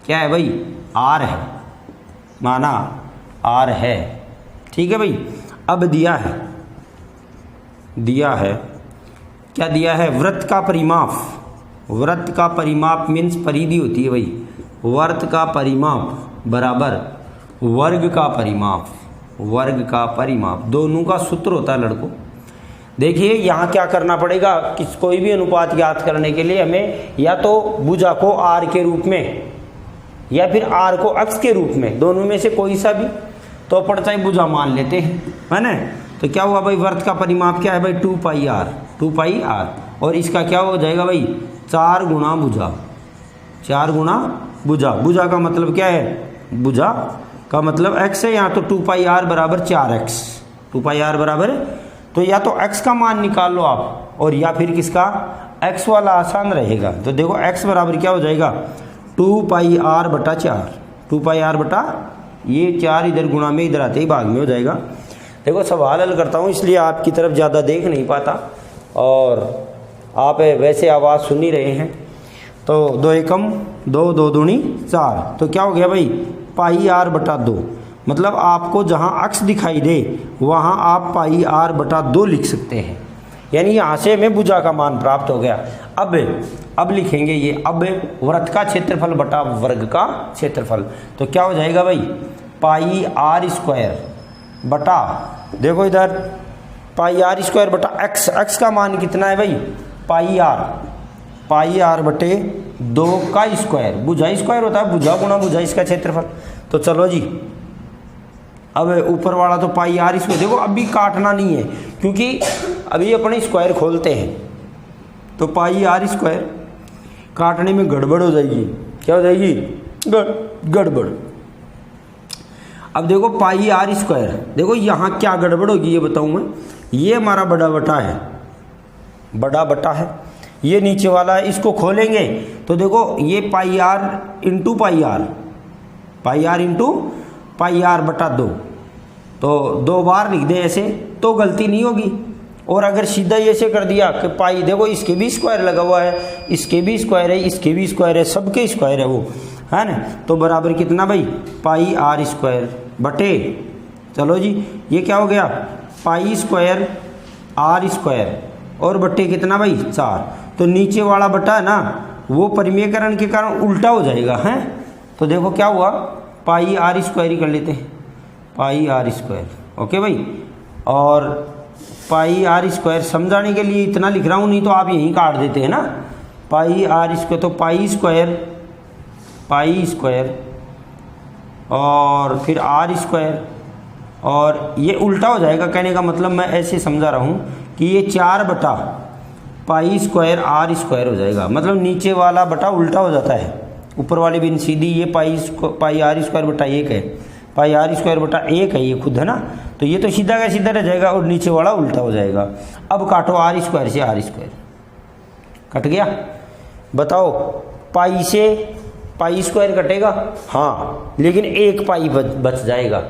क्या है भाई, आर है, माना आर है। ठीक है भाई। अब दिया है क्या दिया है, वृत्त का परिमाप मीन्स परिधि होती है भाई, वृत्त का परिमाप बराबर वर्ग का परिमाप, दोनों का सूत्र होता है लड़कों। देखिए यहाँ क्या करना पड़ेगा, कोई भी अनुपात ज्ञात करने के लिए हमें या तो भुजा को आर के रूप में या फिर आर को अक्ष के रूप में, दोनों में से कोई सा भी तो पड़ता है भुजा मान लेते हैं, है ना। तो क्या हुआ भाई, वृत्त का परिमाप क्या है भाई, 2 पाई आर, और इसका क्या हो जाएगा भाई 4 गुणा भुजा का मतलब क्या है, भुजा का मतलब x है, यहाँ तो 2 पाई आर बराबर 4x, 2 पाई आर बराबर, तो या तो x का मान निकाल लो आप और या फिर किसका, x वाला आसान रहेगा। तो देखो x बराबर क्या हो जाएगा 2 पाई आर बटा 4, 2 पाई आर बटा ये 4 इधर गुणा में इधर आते ही भाग में हो जाएगा। देखो सवाल हल करता हूँ इसलिए आपकी तरफ ज़्यादा देख नहीं पाता और आप वैसे आवाज़ सुन ही रहे हैं। तो 2 एकम 2, 2 दूनी 4, तो क्या हो गया भाई पाई आर बटा 2, मतलब आपको जहाँ अक्ष दिखाई दे वहाँ आप पाई आर बटा 2 लिख सकते हैं, यानी यहाँ से हमें भुजा का मान प्राप्त हो गया। अब लिखेंगे ये, अब वृत्त का क्षेत्रफल बटा वर्ग का क्षेत्रफल, तो क्या हो जाएगा भाई पाई आर स्क्वायर बटा, देखो इधर पाई आर स्क्वायर बटा एक्स का मान कितना है भाई पाई आर बटे 2 का स्क्वायर, भुजा स्क्वायर होता है, भुजा गुणा भुजा इसका क्षेत्रफल। तो चलो जी अब ऊपर वाला तो पाई आर स्क्वायर, देखो अभी काटना नहीं है क्योंकि अभी अपने स्क्वायर खोलते हैं, तो पाई आर स्क्वायर काटने में गड़बड़ हो जाएगी, क्या हो जाएगी गड़बड़। अब देखो पाई आर स्क्वायर, देखो यहाँ क्या गड़बड़ होगी ये बताऊँ मैं, ये हमारा बड़ा बटा है, ये नीचे वाला है, इसको खोलेंगे तो देखो ये पाई आर इंटू पाई आर बटा 2, तो 2 बार लिख दे ऐसे तो गलती नहीं होगी। और अगर सीधा ऐसे कर दिया कि पाई, देखो इसके भी स्क्वायर लगा हुआ है, इसके भी स्क्वायर है, इसके भी स्क्वायर है, सबके स्क्वायर है वो, है ना, तो बराबर कितना भाई पाई आर स्क्वायर बटे, चलो जी ये क्या हो गया पाई स्क्वायर आर स्क्वायर और बटे कितना भाई 4, तो नीचे वाला बटा है ना वो परिमेयकरण के कारण उल्टा हो जाएगा, है। तो देखो क्या हुआ पाई आर स्क्वायर ही कर लेते हैं, पाई आर स्क्वायर, ओके भाई। और पाई आर स्क्वायर समझाने के लिए इतना लिख रहा हूँ, नहीं तो आप यहीं काट देते हैं ना, पाई आर स्क्वायर, तो पाई स्क्वायर और फिर आर स्क्वायर, और ये उल्टा हो जाएगा, कहने का मतलब मैं ऐसे समझा रहा हूँ कि ये 4 बटा पाई स्क्वायर आर स्क्वायर हो जाएगा, मतलब नीचे वाला बटा उल्टा हो जाता है, ऊपर वाली बिन सीधी, ये पाई आर स्क्वायर बटा 1 है, पाई आर स्क्वायर बटा 1 है ये खुद, है ना, तो ये तो सीधा का सीधा रह जाएगा और नीचे वाला उल्टा हो जाएगा। अब काटो आर स्क्वायर से आर स्क्वायर, कट गया। बताओ पाई से पाई स्क्वायर कटेगा, हाँ, लेकिन 1 पाई बच जाएगा,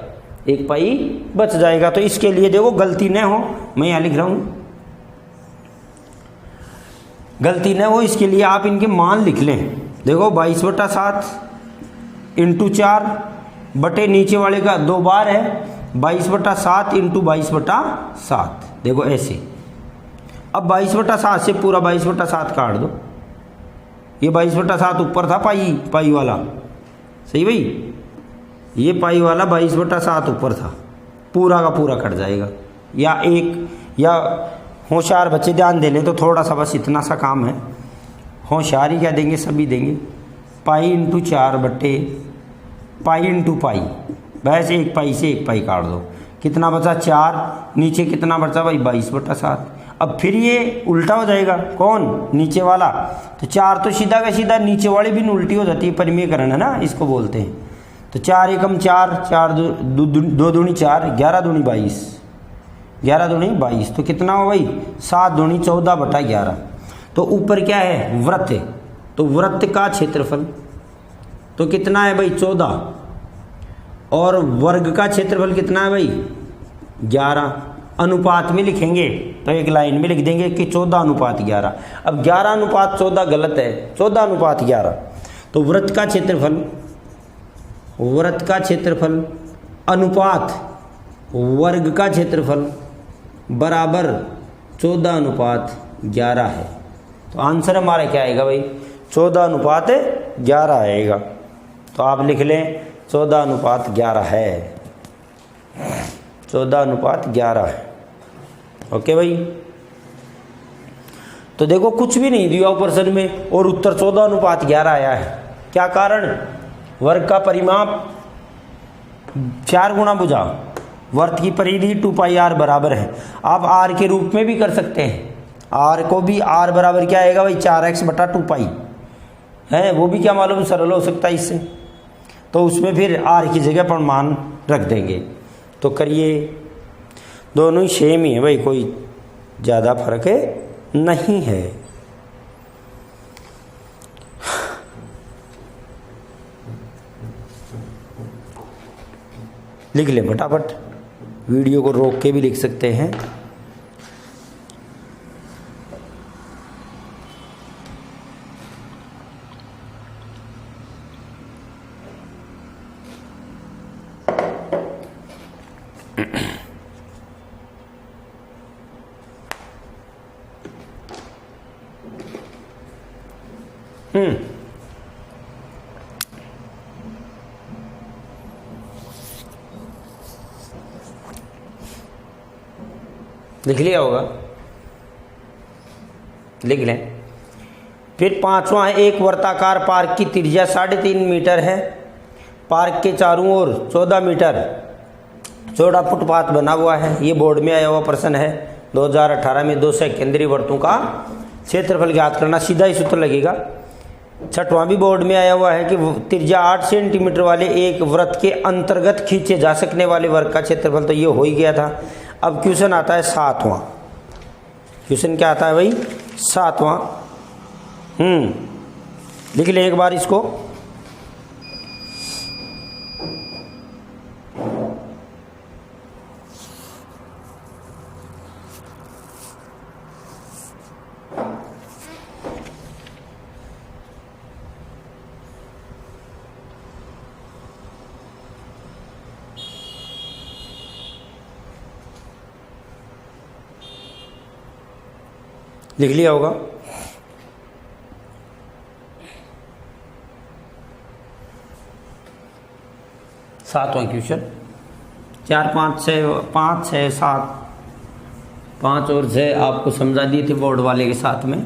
1 पाई बच जाएगा। तो इसके लिए देखो गलती न हो, मैं यहाँ लिख रहा हूँ गलती न हो, इसके लिए आप इनके मान लिख लें। देखो 22/7 इंटू 4 बटे नीचे वाले का 2 बार है 22/7 इंटू 22/7, देखो ऐसे। अब 22/7 से पूरा 22/7 काट दो, ये 22/7 ऊपर था पाई वाला, सही भाई, ये पाई वाला 22/7 ऊपर था, पूरा का पूरा कट जाएगा। या होशियार बच्चे ध्यान दे लें तो थोड़ा सा बस इतना सा काम है, होशियार ही क्या देंगे सभी देंगे, पाई इंटू 4 बटे पाई इंटू पाई, बस 1 पाई से 1 पाई काट दो, कितना बचा 4, नीचे कितना बचा भाई 22/7। अब फिर ये उल्टा हो जाएगा, कौन नीचे वाला, तो 4 तो सीधा का सीधा नीचे वाली भी उल्टी हो जाती है, परिमेयकरण है ना इसको बोलते हैं। तो 4 एकम 4, 2 दूनी 4, 11 दूनी 22, 11 दूनी 22, तो कितना हो भाई 7 दूनी 14/11। तो ऊपर क्या है वृत्त है, तो वृत्त का क्षेत्रफल तो कितना है भाई 14, और वर्ग का क्षेत्रफल कितना है भाई 11। अनुपात में लिखेंगे तो एक लाइन में लिख देंगे कि 14:11। अब 11:14 गलत है, 14:11। तो वृत्त का क्षेत्रफल अनुपात वर्ग का क्षेत्रफल बराबर 14:11 है। तो आंसर हमारा क्या आएगा भाई 14:11 आएगा। तो आप लिख लें 14:11 है, 14:11 है। ओके भाई। तो देखो कुछ भी नहीं दिया प्रश्न में और उत्तर 14:11 आया है। क्या कारण? वर्ग का परिमाप 4 गुना भुजा, वर्त की परिधि 2πr बराबर है। आप r के रूप में भी कर सकते हैं, r को भी r बराबर क्या आएगा भाई 4x/2π है, वो भी क्या मालूम सरल हो सकता है इससे। तो उसमें फिर r की जगह पर मान रख देंगे। तो करिए, दोनों ही सेम ही है भाई, कोई ज़्यादा फर्क नहीं है। लिख ले फटाफट, वीडियो को रोक के भी लिख सकते हैं। लिख लिया होगा, लिख लें। फिर 5वां है, एक वर्ताकार पार्क की त्रिज्या 3.5 मीटर है। पार्क के चारों ओर 14 मीटर चौड़ा फुटपाथ बना हुआ है। ये बोर्ड में आया हुआ प्रश्न है 2018 में। 2 केंद्रीय वृत्तों का क्षेत्रफल ज्ञात करना, सीधा ही सूत्र लगेगा। 6वां भी बोर्ड में आया हुआ है कि त्रिज्या 8 सेंटीमीटर वाले एक वृत्त के अंतर्गत खींचे जा सकने वाले वर्ग का क्षेत्रफल, तो ये हो ही गया था। अब क्वेश्चन आता है 7वां। क्वेश्चन क्या आता है भाई 7वां। लिख ले एक बार इसको। लिख लिया होगा। सातवां क्वेश्चन, 4 5 6 5 6 7 5 और 6 आपको समझा दिए थे बोर्ड वाले के साथ में।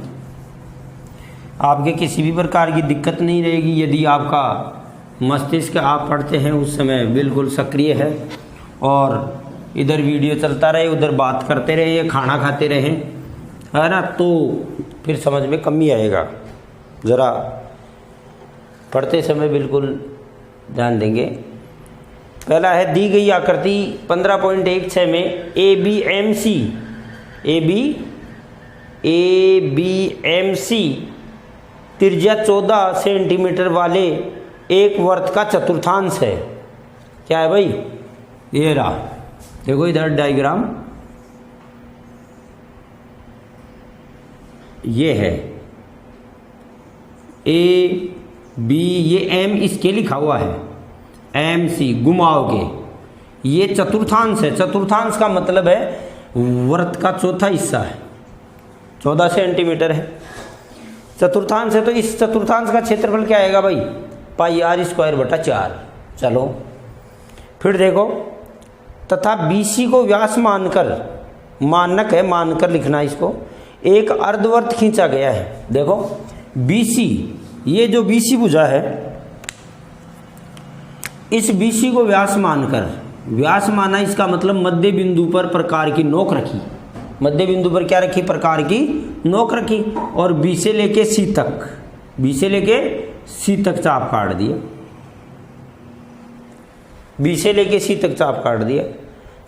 आपके किसी भी प्रकार की दिक्कत नहीं रहेगी यदि आपका मस्तिष्क आप पढ़ते हैं उस समय बिल्कुल सक्रिय है और इधर वीडियो चलता रहे उधर बात करते रहे या खाना खाते रहें, है ना, तो फिर समझ में कमी आएगा। ज़रा पढ़ते समय बिल्कुल ध्यान देंगे। पहला है, दी गई आकृति 15.16 में ABMC त्रिज्या 14 सेंटीमीटर वाले एक वर्त का चतुर्थांश है। क्या है भाई? ये रहा, देखो इधर डायग्राम, ये है AB, ये M इसके लिखा हुआ है, MC घुमाओगे, ये चतुर्थांश है। चतुर्थांश का मतलब है वर्त का चौथा हिस्सा है, 14 सेंटीमीटर है चतुर्थांश है। तो इस चतुर्थांश का क्षेत्रफल क्या आएगा भाई πr²/4। चलो फिर देखो, तथा BC को व्यास मानकर, मानक है मानकर लिखना इसको, एक अर्धवर्त खींचा गया है। देखो BC, ये जो BC भुजा है, इस BC को व्यास मानकर, व्यास माना इसका मतलब मध्य बिंदु पर प्रकार की नोक रखी। मध्य बिंदु पर क्या रखी? प्रकार की नोक रखी। और B से लेके C तक, B से लेके C तक चाप काट दिया, B से लेके C तक चाप काट दिया।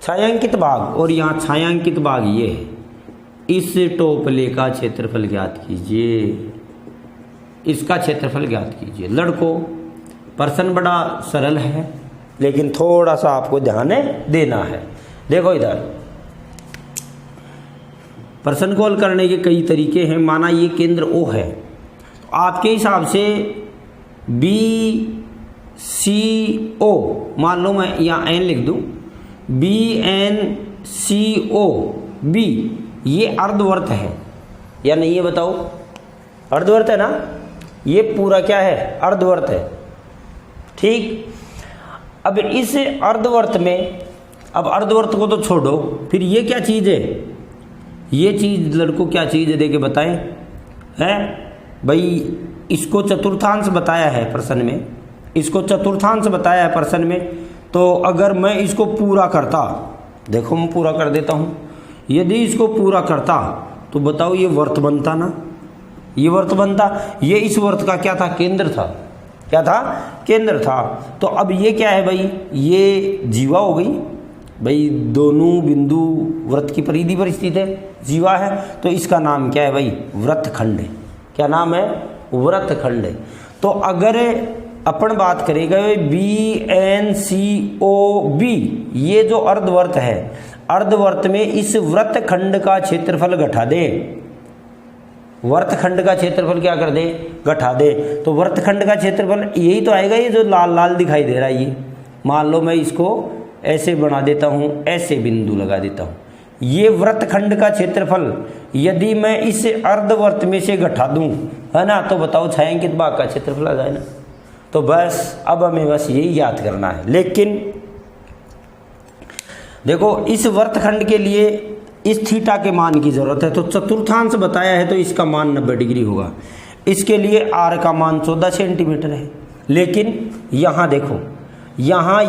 छायांकित भाग, और यहाँ छायांकित भाग ये है, इस टोपले का क्षेत्रफल ज्ञात कीजिए। इसका क्षेत्रफल ज्ञात कीजिए। लड़कों, प्रश्न बड़ा सरल है लेकिन थोड़ा सा आपको ध्यान देना है। देखो इधर प्रश्न को हल करने के कई तरीके हैं। माना ये केंद्र ओ है, तो आपके हिसाब से BCO, मान लो मैं यहाँ एन लिख दूँ, BNCOB, ये अर्धवर्त है या नहीं, ये बताओ। अर्धवर्त है ना, ये पूरा क्या है, अर्धवर्त है। ठीक, अब इस अर्धवर्त में, अब अर्धवर्त को तो छोड़ो, फिर ये क्या चीज़ है, ये चीज़ लड़कों क्या चीज़ है, देके बताएं। है भाई, इसको चतुर्थांश बताया है प्रश्न में, इसको चतुर्थांश बताया है प्रश्न में। तो अगर मैं इसको पूरा करता, देखो मैं पूरा कर देता हूँ, यदि इसको पूरा करता तो बताओ ये वर्त बनता ना, ये वर्त बनता। ये इस वर्त का क्या था, केंद्र था। क्या था, केंद्र था। तो अब ये क्या है भाई, ये जीवा हो गई भाई, दोनों बिंदु वृत्त की परिधि पर स्थित है, जीवा है। तो इसका नाम क्या है भाई, वृत्तखंड है। क्या नाम है, वृत्तखंड है। तो अगर अपन बात करेंगे BNCOB, ये जो अर्धवर्त है, अर्धवर्त में इस वृत्तखंड का क्षेत्रफल घटा दे, वृत्तखंड का क्षेत्रफल क्या कर दे, घटा दे। तो वृत्तखंड का क्षेत्रफल यही तो आएगा, ये जो लाल लाल दिखाई दे रहा है। ये मान लो मैं इसको ऐसे बना देता हूँ, ऐसे बिंदु लगा देता हूँ, ये वृत्तखंड का क्षेत्रफल यदि मैं इस अर्धवर्त में से घटा दूं, है ना, तो बताओ छायांकित भाग का क्षेत्रफल आ जाए ना। तो बस अब हमें बस यही याद करना है। लेकिन देखो इस वृत्तखंड के लिए इस थीटा के मान की जरूरत है। तो चतुर्थांश बताया है तो इसका मान 90 डिग्री होगा। इसके लिए आर का मान 14 सेंटीमीटर है। लेकिन यहाँ देखो, यहाँ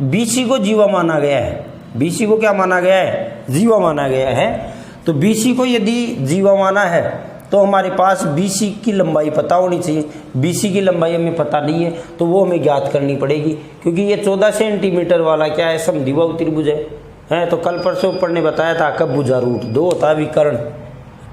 BC को जीवा माना गया है। BC को क्या माना गया है, जीवा माना गया है। तो BC को यदि जीवा माना है तो हमारे पास BC की लंबाई पता होनी चाहिए। BC की लंबाई हमें पता नहीं है तो वो हमें ज्ञात करनी पड़ेगी, क्योंकि ये 14 सेंटीमीटर वाला क्या है, समद्विबाहु त्रिभुज है। तो कल परसों ऊपर ने बताया था कब भुजा रूट 2 होता है, विकर्ण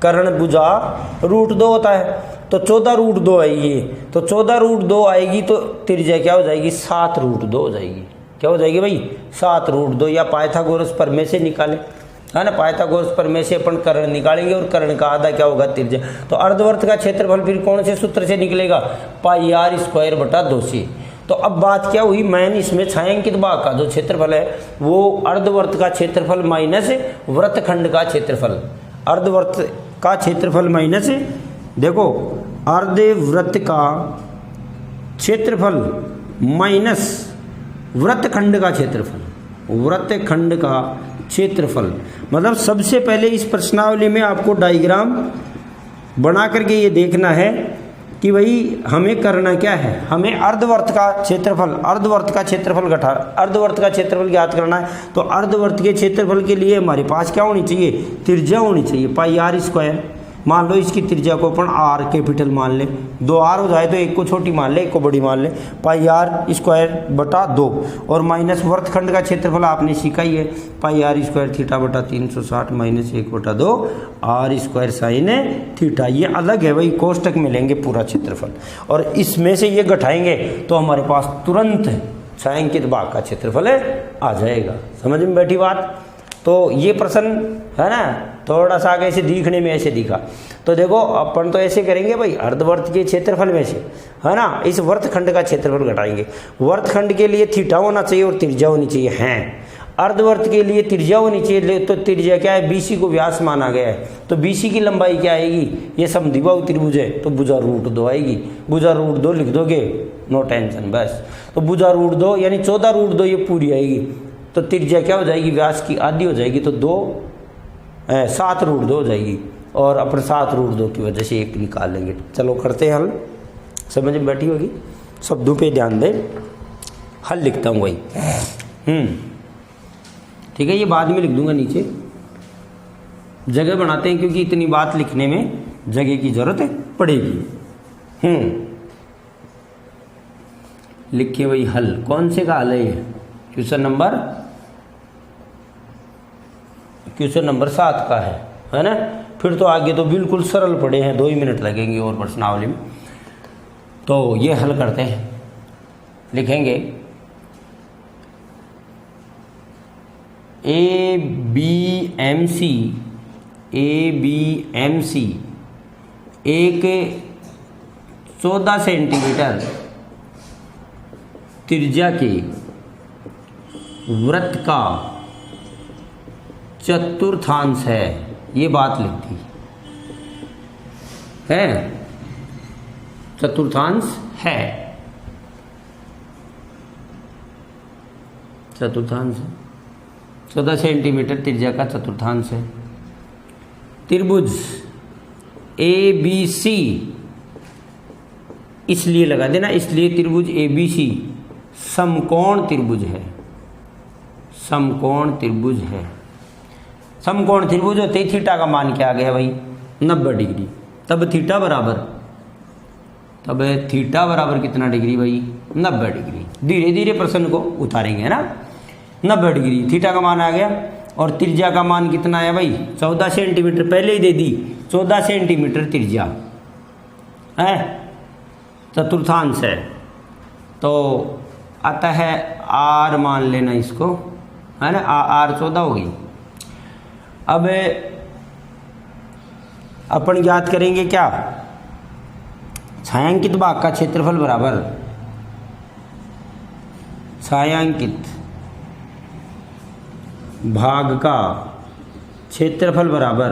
कर्ण भुजा रूट 2 होता है। तो 14 रूट 2 आएगी, तो 14 रूट 2 आएगी तो त्रिज्या क्या हो जाएगी, 7 रूट 2 हो जाएगी। क्या हो जाएगी भाई, 7 रूट 2। या पाइथागोरस प्रमेय से निकाले, है ना, पाइथागोरस प्रमेय से अपन कर्ण निकालेंगे और कर्ण का आधा क्या होगा, त्रिज्या। तो अर्धवर्त का क्षेत्रफल फिर कौन से सूत्र से निकलेगा, पाई r स्क्वायर बटा 2 से। तो अब बात क्या हुई, मैंने इसमें छायांकित भाग का जो क्षेत्रफल है वो अर्धवर्त का क्षेत्रफल माइनस वृत्तखंड का क्षेत्रफल, अर्धवर्त का क्षेत्रफल माइनस, देखो अर्धवृत्त का क्षेत्रफल माइनस वृत्तखंड का क्षेत्रफल, वृत्तखंड का क्षेत्रफल। मतलब सबसे पहले इस प्रश्नावली में आपको डायग्राम बना करके ये देखना है कि भाई हमें करना क्या है, हमें अर्धवर्त का क्षेत्रफल, अर्धवर्त का क्षेत्रफल घटा, अर्धवर्त का क्षेत्रफल ज्ञात करना है। तो अर्धवर्त के क्षेत्रफल के लिए हमारे पास क्या होनी चाहिए, त्रिज्या होनी चाहिए, पाई r स्क्वायर। मान लो इसकी त्रिज्या को अपन r कैपिटल मान ले, 2r हो जाए तो एक को छोटी मान ले, एक को बड़ी मान ले, पाई r स्क्वायर बटा 2 और माइनस वृत्तखंड का क्षेत्रफल आपने सीखा ही है, पाई r स्क्वायर थीटा बटा 360 माइनस 1 बटा 2 r स्क्वायर साइन थीटा। ये अलग है भाई, कोष्टक में लेंगे पूरा क्षेत्रफल और इसमें से ये घटाएंगे तो हमारे पास तुरंत छायांकित भाग का क्षेत्रफल आ जाएगा। समझ में बैठी बात। तो ये प्रश्न है ना, थोड़ा सा आगे से दिखने में ऐसे दिखा। तो देखो अपन तो ऐसे करेंगे भाई, अर्धवर्त के क्षेत्रफल में से, है ना, इस वृत्तखंड का क्षेत्रफल घटाएंगे। वृत्तखंड के लिए थीटा होना चाहिए और त्रिज्या होनी चाहिए, हैं। अर्धवर्त के लिए त्रिज्या होनी चाहिए, तो त्रिज्या क्या है, BC को व्यास माना गया है। तो BC की लंबाई क्या आएगी, ये समद्विबाहु त्रिभुज है तो भुजा रूट 2 आएगी। भुजा रूट 2 लिख दोगे, नो टेंशन बस। तो भुजा रूट 2 यानी 14 रूट 2 ये पूरी आएगी। तो त्रिज्या क्या हो जाएगी, व्यास की आधी हो जाएगी, तो 7 रूट 2 हो जाएगी। और अपन 7 रूट 2 की वजह से 1 निकाल लेंगे। चलो करते हैं हल, समझ में बैठी होगी, शब्दों पे ध्यान दें। हल लिखता हूँ वही, ठीक है, ये बाद में लिख दूंगा नीचे, जगह बनाते हैं क्योंकि इतनी बात लिखने में जगह की जरूरत पड़ेगी। लिखिए वही हल, कौन से का हल है ये, क्वेश्चन नंबर 7 का है ना। फिर तो आगे तो बिल्कुल सरल पड़े हैं, 2 ही मिनट लगेंगे और प्रश्नावली में। तो ये हल करते हैं। लिखेंगे ए बी एम सी एक 14 सेंटीमीटर त्रिज्या के वृत्त का चतुर्थांश है। ये बात लिख दी है, चतुर्थांश है, चतुर्थांश है, 14 सेंटीमीटर त्रिज्या का चतुर्थांश है। त्रिभुज ए बी सी, इसलिए लगा देना, इसलिए त्रिभुज ए बी सी समकोण त्रिभुज है, समकोण त्रिभुज है। समकोण त्रिभुज होते ही थीटा का मान क्या आ गया भाई 90 डिग्री। तब थीटा बराबर कितना डिग्री भाई 90 डिग्री। धीरे धीरे प्रश्न को उतारेंगे ना। 90 डिग्री थीटा का मान आ गया और त्रिज्या का मान कितना है भाई 14 सेंटीमीटर, पहले ही दे दी 14 सेंटीमीटर त्रिज्या है, चतुर्थांश है। तो आता है आर, मान लेना इसको, है ना, आर 14 हो गई। अब अपन ज्ञात करेंगे क्या, छायांकित भाग का क्षेत्रफल बराबर छायांकित भाग का क्षेत्रफल बराबर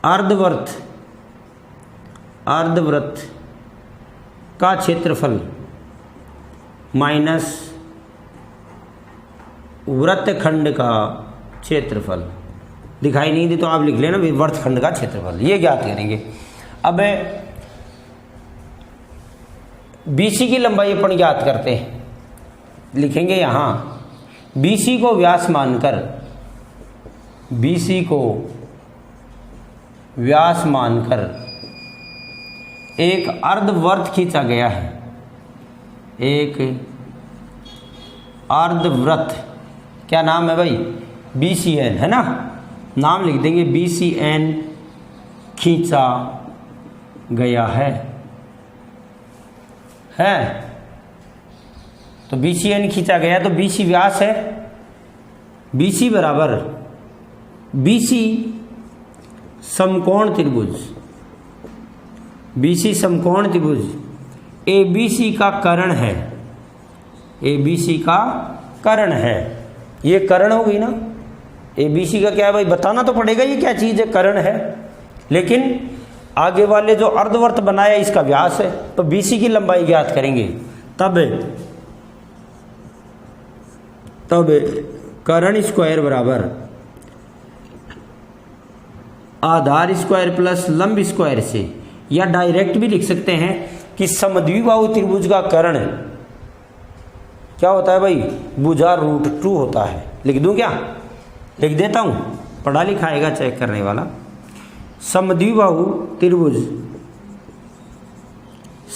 अर्धवृत्त का क्षेत्रफल माइनस वृत्तखंड का क्षेत्रफल। दिखाई नहीं दे तो आप लिख लेना वृत्तखंड का क्षेत्रफल, ये ज्ञात करेंगे। अब बीसी की लंबाई अपन ज्ञात करते हैं। लिखेंगे यहाँ बीसी को व्यास मानकर, बीसी को व्यास मानकर एक अर्धवृत्त खींचा गया है, एक अर्धवृत्त, क्या नाम है भाई BCN, है ना, नाम लिख देंगे BCN खींचा गया है। तो BCN खींचा गया, तो BC व्यास है, BC बराबर BC समकोण त्रिभुज, BC समकोण त्रिभुज ABC का कर्ण है, ABC का कर्ण है। ये कर्ण हो गई ना, ABC का क्या है भाई बताना तो पड़ेगा ये क्या चीज़ है, कर्ण है। लेकिन आगे वाले जो अर्धवृत्त बनाया इसका व्यास है, तो BC की लंबाई ज्ञात करेंगे। तब कर्ण स्क्वायर बराबर आधार स्क्वायर प्लस लंब स्क्वायर से, या डायरेक्ट भी लिख सकते हैं कि समद्विबाहु त्रिभुज का कर्ण क्या होता है भाई भुजा √2 होता है। लिख दूं क्या, लिख देता हूं, पढ़ा लिखा आएगा चेक करने वाला। समद्विबाहु त्रिभुज,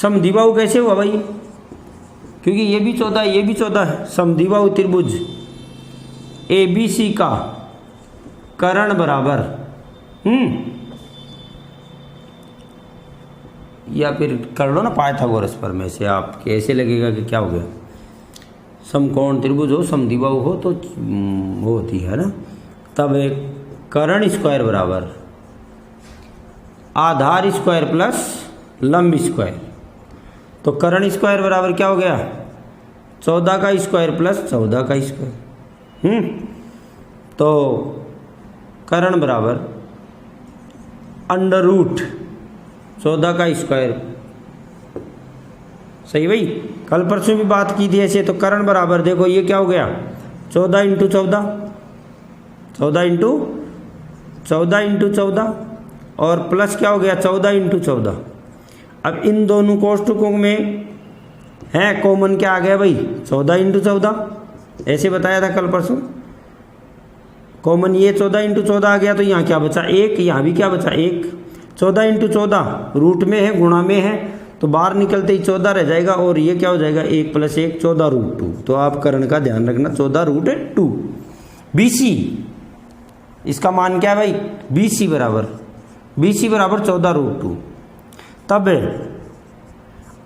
समद्विबाहु कैसे हुआ भाई, क्योंकि ये भी 14 ये भी 14 है। समद्विबाहु त्रिभुज ABC का कर्ण बराबर या फिर कर लो ना पाइथागोरस पर में से, आप कैसे लगेगा कि क्या हो गया, समकोण त्रिभुज हो समद्विबाहु हो तो वो होती है ना। तब एक कर्ण स्क्वायर बराबर आधार स्क्वायर प्लस लंब स्क्वायर, तो कर्ण स्क्वायर बराबर क्या हो गया 14 का स्क्वायर प्लस 14 का स्क्वायर। तो कर्ण बराबर √14 का स्क्वायर। सही भाई, कल परसों भी बात की थी ऐसे। तो कर्ण बराबर देखो ये क्या हो गया 14 × 14, 14 × 14 और प्लस क्या हो गया 14 × 14। अब इन दोनों कोष्ठकों में है कॉमन क्या आ गया भाई 14 × 14, ऐसे बताया था कल परसों। कॉमन ये 14 × 14 आ गया, तो यहाँ क्या बचा 1, यहाँ भी क्या बचा 1। 14 × 14 रूट में है, गुणा में है, तो बाहर निकलते ही 14 रह जाएगा और ये क्या हो जाएगा 1 + 1 14 √2। तो आप कर्ण का ध्यान रखना 14 √2। BC इसका मान क्या है भाई BC बराबर 14 √2। तब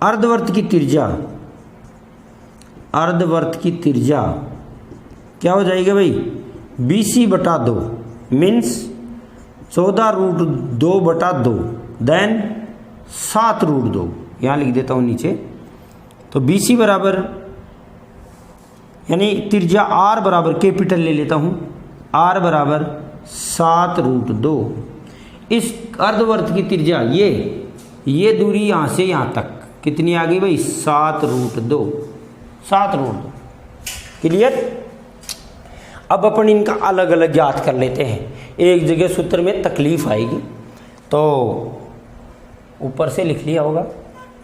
अर्धवर्त की त्रिज्या, अर्धवर्त की त्रिज्या क्या हो जाएगी भाई, BC/2 मीन्स 14√2/2 देन 7√2। यहाँ लिख देता हूँ नीचे। तो BC बराबर यानी त्रिज्या R बराबर कैपिटल ले लेता हूँ, R बराबर 7√2। इस अर्धवर्त की त्रिज्या ये दूरी यहाँ से यहाँ तक कितनी आ गई भाई, 7√2, 7√2। क्लियर। अब अपन इनका अलग अलग ज्ञात कर लेते हैं। एक जगह सूत्र में तकलीफ आएगी तो ऊपर से लिख लिया होगा,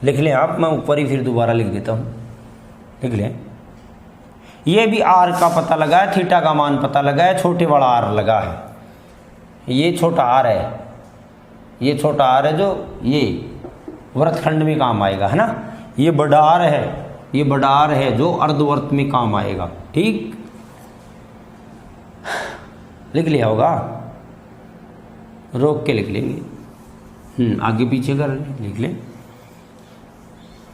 लिख लें आप, मैं ऊपर ही फिर दोबारा लिख देता हूँ, लिख लें। ये भी R का पता लगा है, थीटा का मान पता लगा है, छोटे वाला R लगा है। ये छोटा R है, ये छोटा R है जो ये वृत्तखंड में काम आएगा, है ना। ये बड़ा R है, ये बड़ा R है जो अर्धवर्त में काम आएगा। ठीक, लिख लिया होगा, रोक के लिख लेंगे, आगे पीछे कर लिख लें।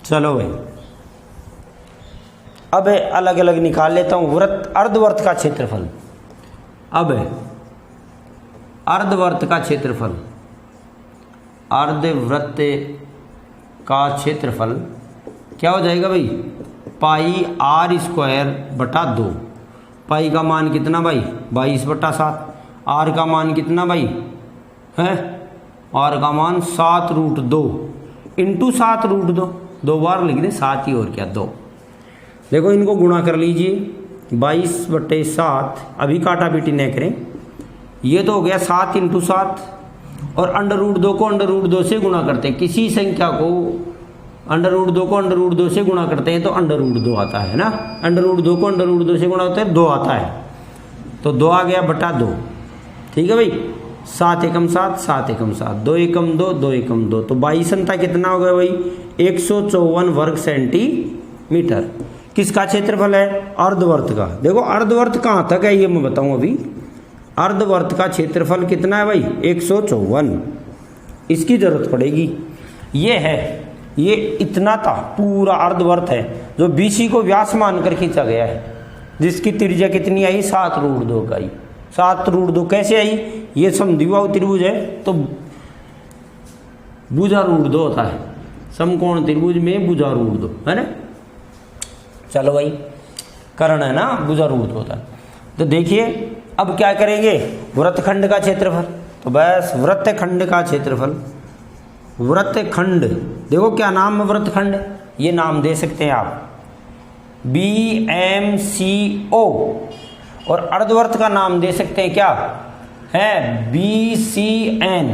चलो भाई, अब अलग अलग निकाल लेता हूँ वृत्त अर्धवर्त का क्षेत्रफल। अब अर्धवर्त का क्षेत्रफल, अर्धवृत्त का क्षेत्रफल क्या हो जाएगा भाई, πr²/2। पाई का मान कितना भाई, 22/7। R का मान कितना भाई है, R का मान 7√2 इंटू 7√2, 2 बार लिख दें, 7 ही और क्या 2। देखो इनको गुणा कर लीजिए, 22/7, अभी काटा पीटी न करें। ये तो हो गया 7 × 7, और √2 को √2 से गुणा करते हैं। किसी संख्या को √2 को √2 से गुणा करते हैं तो √2 आता है ना, √2 को √2 से गुणा होता है 2 आता है, तो 2 आ गया बटा 2। ठीक है भाई, 7 एकम 7, 7 एकम 7, 2 एकम 2, 2 एकम 2, तो 22 कितना हो गया भाई, 154 वर्ग सेंटीमीटर। किसका क्षेत्रफल है, अर्धवर्त का। देखो अर्धवर्त कहाँ तक है ये मैं बताऊं अभी। अर्धवर्त का क्षेत्रफल कितना है भाई, 154। इसकी जरूरत पड़ेगी। ये है, ये इतना था पूरा अर्धवर्त है जो BC को व्यास मानकर खींचा गया है, जिसकी त्रिज्या कितनी आई, 7√2 का आई। 7√2 कैसे आई, ये समद्विबाहु त्रिभुज है तो भुजा √2 होता है, समकोण त्रिभुज में भुजा √2 है ना। चलो भाई, कर्ण है ना, भुजा √2 होता है। तो देखिए अब क्या करेंगे, वृत्तखंड का क्षेत्रफल। तो बस वृत्तखंड का क्षेत्रफल, वृत्तखंड देखो क्या नाम है वृत्तखंड, ये नाम दे सकते हैं आप BMCO, और अर्धवर्त का नाम दे सकते हैं क्या है, BCN,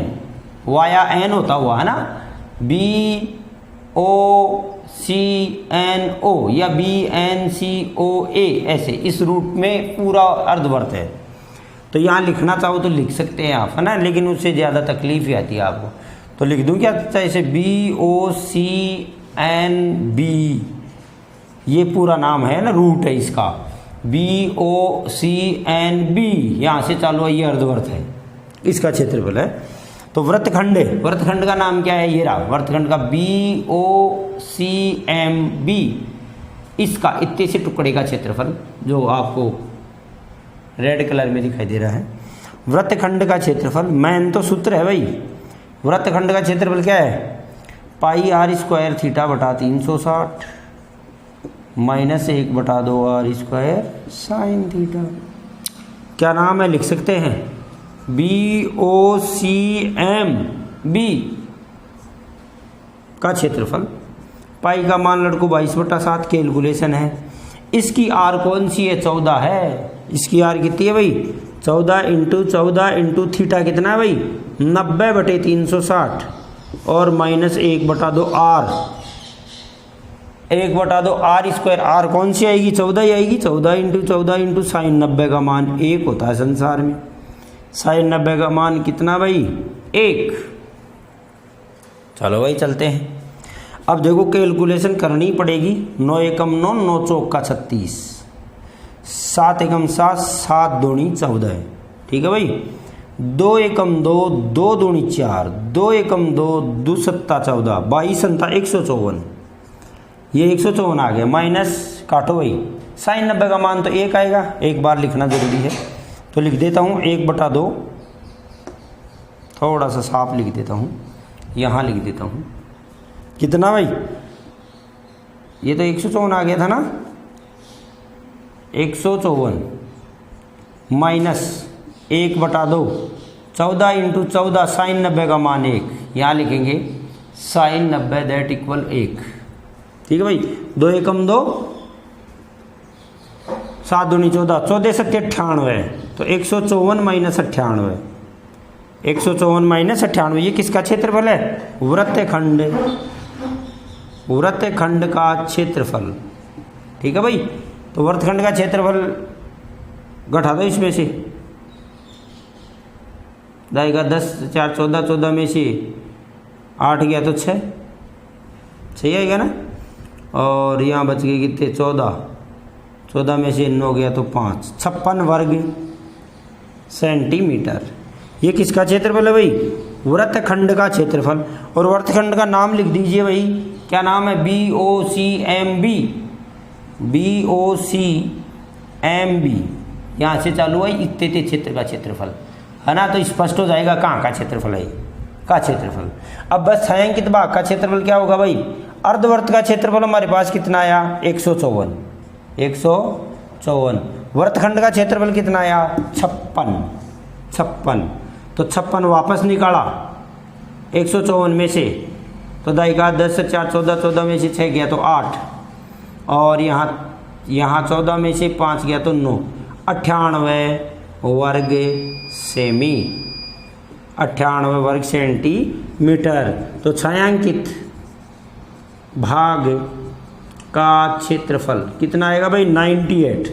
वाया N होता हुआ है ना, BOCNO या BNCOA, ऐसे इस रूप में पूरा अर्धवर्त है। तो यहाँ लिखना चाहो तो लिख सकते हैं आप, है ना, लेकिन उससे ज़्यादा तकलीफ ही आती है आपको। तो लिख दूँ क्या, जैसे BOCNB, ये पूरा नाम है ना, रूट है इसका, BOCNB, यहाँ से चालू है, ये अर्धवर्त है, इसका क्षेत्रफल है। तो वृत्तखंड, वृत्तखंड का नाम क्या है, ये रहा वृत्तखंड का BOCMB, इसका इतने से टुकड़े का क्षेत्रफल जो आपको रेड कलर में दिखाई दे रहा है, वृत्तखंड का क्षेत्रफल। मैन तो सूत्र है भाई, वृत्तखंड का क्षेत्रफल क्या है, πr² θ/360 -1/2 r² sin θ। क्या नाम है, लिख सकते हैं BOCMB का क्षेत्रफल। पाई का मान लड़को 22/7 कैलकुलेशन है। इसकी आर कौन सी है, 14 है। इसकी आर कितनी है भाई, 14 × 14 × थीटा कितना है भाई, 90/360 और -1/2 r, 1/2 r²। आर कौन सी आएगी, 14 ही आएगी। 14 × 14 × sin 90 का मान 1 होता है संसार में। sin 90 का मान कितना भाई, 1। चलो भाई चलते हैं। अब देखो कैलकुलेशन करनी पड़ेगी। 9 एकम 9, 9 चौक का 36, 7 एकम 7, 7 दूनी 14 है। ठीक है भाई। 2 एकम 2, 2 दूनी 4, 2 एकम 2, 2 सत्ता 14, 22 संता 154। ये 154 आ गया, माइनस काटो भाई, साइन 90 का मान तो 1 आएगा, एक बार लिखना ज़रूरी है तो लिख देता हूँ 1/2, थोड़ा सा साफ लिख देता हूँ, यहाँ लिख देता हूँ कितना भाई, ये तो 154 आ गया था ना, 154 माइनस 1/2, 14 × 14 साइन 90 का मान 1, यहाँ लिखेंगे साइन 90 दैट इक्वल 1। ठीक है भाई, 2 एकम 2, 7 दूनी 14, 14 7 98, तो 154 माइनस 98, 154 माइनस 98, ये किसका क्षेत्रफल है, वृत्तखंड, वृत्तखंड का क्षेत्रफल। ठीक है भाई, तो वृत्तखंड का क्षेत्रफल घटा दो इसमें से, जाएगा 10 4 14, 14 में से 8 गया तो 6 सही आएगा ना, और यहाँ बच गए कितने 14, 14 में से 9 गया तो 5, 56 वर्ग सेंटीमीटर। ये किसका क्षेत्रफल है भाई, वृत्तखंड का क्षेत्रफल। और वृत्तखंड का नाम लिख दीजिए भाई, क्या नाम है, BOCMB, BOCMB, यहाँ से चालू है इतने क्षेत्र का क्षेत्रफल है ना, तो स्पष्ट हो जाएगा कहाँ का क्षेत्रफल है, का क्षेत्रफल। अब बस छायांकित भाग का क्षेत्रफल क्या होगा भाई, अर्धवर्त का क्षेत्रफल हमारे पास कितना आया 154, 154, वृत्तखंड का क्षेत्रफल कितना आया 56, तो 56 वापस निकाला 154 में से, तो दाएगा 10 4 14, 14 में से 6 गया तो 8, और यहाँ 14 में से 5 गया तो 9, 98 वर्ग सेमी, 98 वर्ग सेंटीमीटर। तो छायांकित भाग का क्षेत्रफल कितना आएगा भाई 98,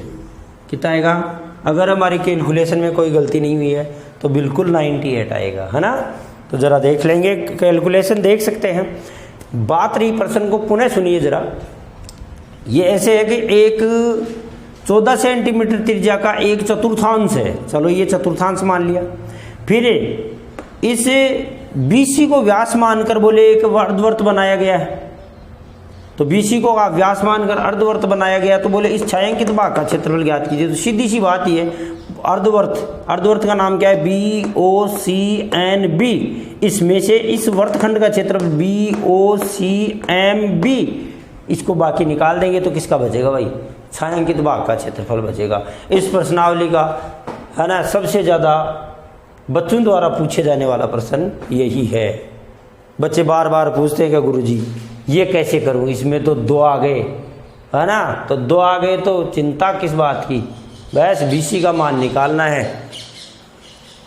कितना आएगा, अगर हमारी कैलकुलेशन में कोई गलती नहीं हुई है तो बिल्कुल 98 आएगा, है ना। तो ज़रा देख लेंगे, कैलकुलेशन देख सकते हैं। बात रही प्रश्न को पुनः सुनिए ज़रा, ये ऐसे है कि एक 14 सेंटीमीटर त्रिज्या का 1/4 है, चलो ये चतुर्थांश मान लिया, फिर इस BC को व्यास मानकर बोले एक अर्धवर्त बनाया गया है, तो BC को आप व्यास मानकर अर्धवर्त बनाया गया, तो बोले इस छायांकित भाग का क्षेत्रफल ज्ञात कीजिए। तो सीधी सी बात ही है, अर्धवर्त का नाम क्या है BOCNB, इसमें से इस वर्तखंड का क्षेत्रफल BOCMB, इसको बाकी निकाल देंगे तो किसका बचेगा भाई, छायांकित भाग का क्षेत्रफल बचेगा। इस प्रश्नावली का है ना सबसे ज़्यादा बच्चों द्वारा पूछे जाने वाला प्रश्न यही है। बच्चे बार बार पूछते हैं कि गुरुजी ये कैसे करूं, इसमें तो 2 आ गए, है ना, तो 2 आ गए तो चिंता किस बात की, बस BC का मान निकालना है,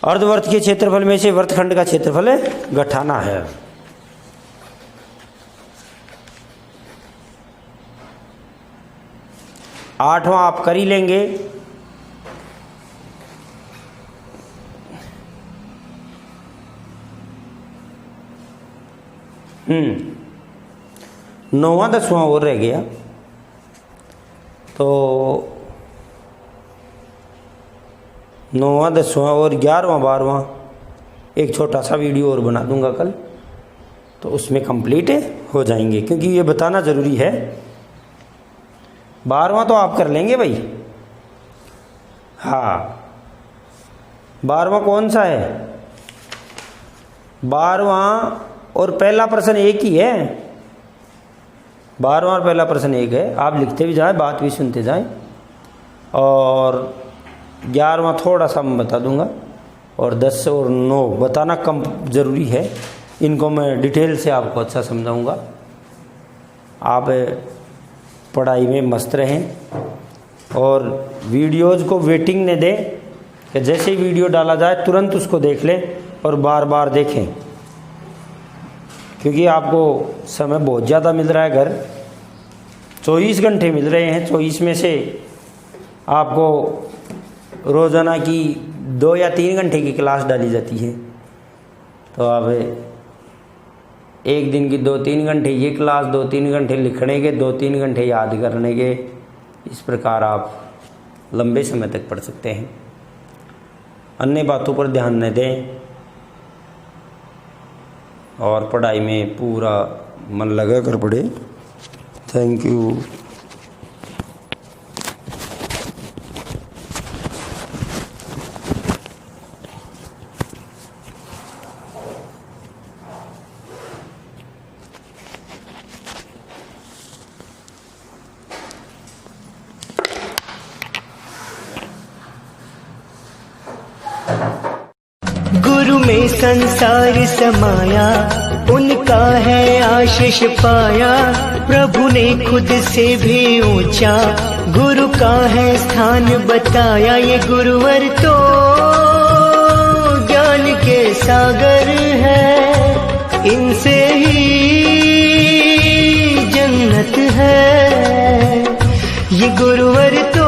अर्धवर्त के क्षेत्रफल में से वर्तखंड का क्षेत्रफल घटाना है। आठवां आप कर ही लेंगे, नौवां 10वां और रह गया, तो 9वां 10वां और 11वां 12वां एक छोटा सा वीडियो और बना दूंगा कल, तो उसमें कंप्लीट हो जाएंगे, क्योंकि ये बताना ज़रूरी है। 12वां तो आप कर लेंगे भाई, हाँ 12वां कौन सा है, 12वां और पहला प्रश्न एक ही है, 12वां और पहला प्रश्न एक है, आप लिखते भी जाएं बात भी सुनते जाएं। और 11वां थोड़ा सा मैं बता दूंगा, और 10 और 9 बताना कम ज़रूरी है, इनको मैं डिटेल से आपको अच्छा समझाऊंगा। आप पढ़ाई में मस्त रहें और वीडियोज़ को वेटिंग न दें कि जैसे ही वीडियो डाला जाए तुरंत उसको देख लें और बार बार देखें, क्योंकि आपको समय बहुत ज़्यादा मिल रहा है, घर 24 घंटे मिल रहे हैं, 24 में से आपको रोज़ाना की 2 या 3 घंटे की क्लास डाली जाती है, तो आप एक दिन की 2-3 घंटे ये क्लास, 2-3 घंटे लिखने के, 2-3 घंटे याद करने के, इस प्रकार आप लंबे समय तक पढ़ सकते हैं। अन्य बातों पर ध्यान न दें और पढ़ाई में पूरा मन लगा कर पढ़े। Thank you. गुरु में संसार समाया, उनका है आशीष पाया। प्रभु ने खुद से भी ऊंचा गुरु का है स्थान बताया। ये गुरुवर तो ज्ञान के सागर है, इनसे ही जन्नत है। ये गुरुवर तो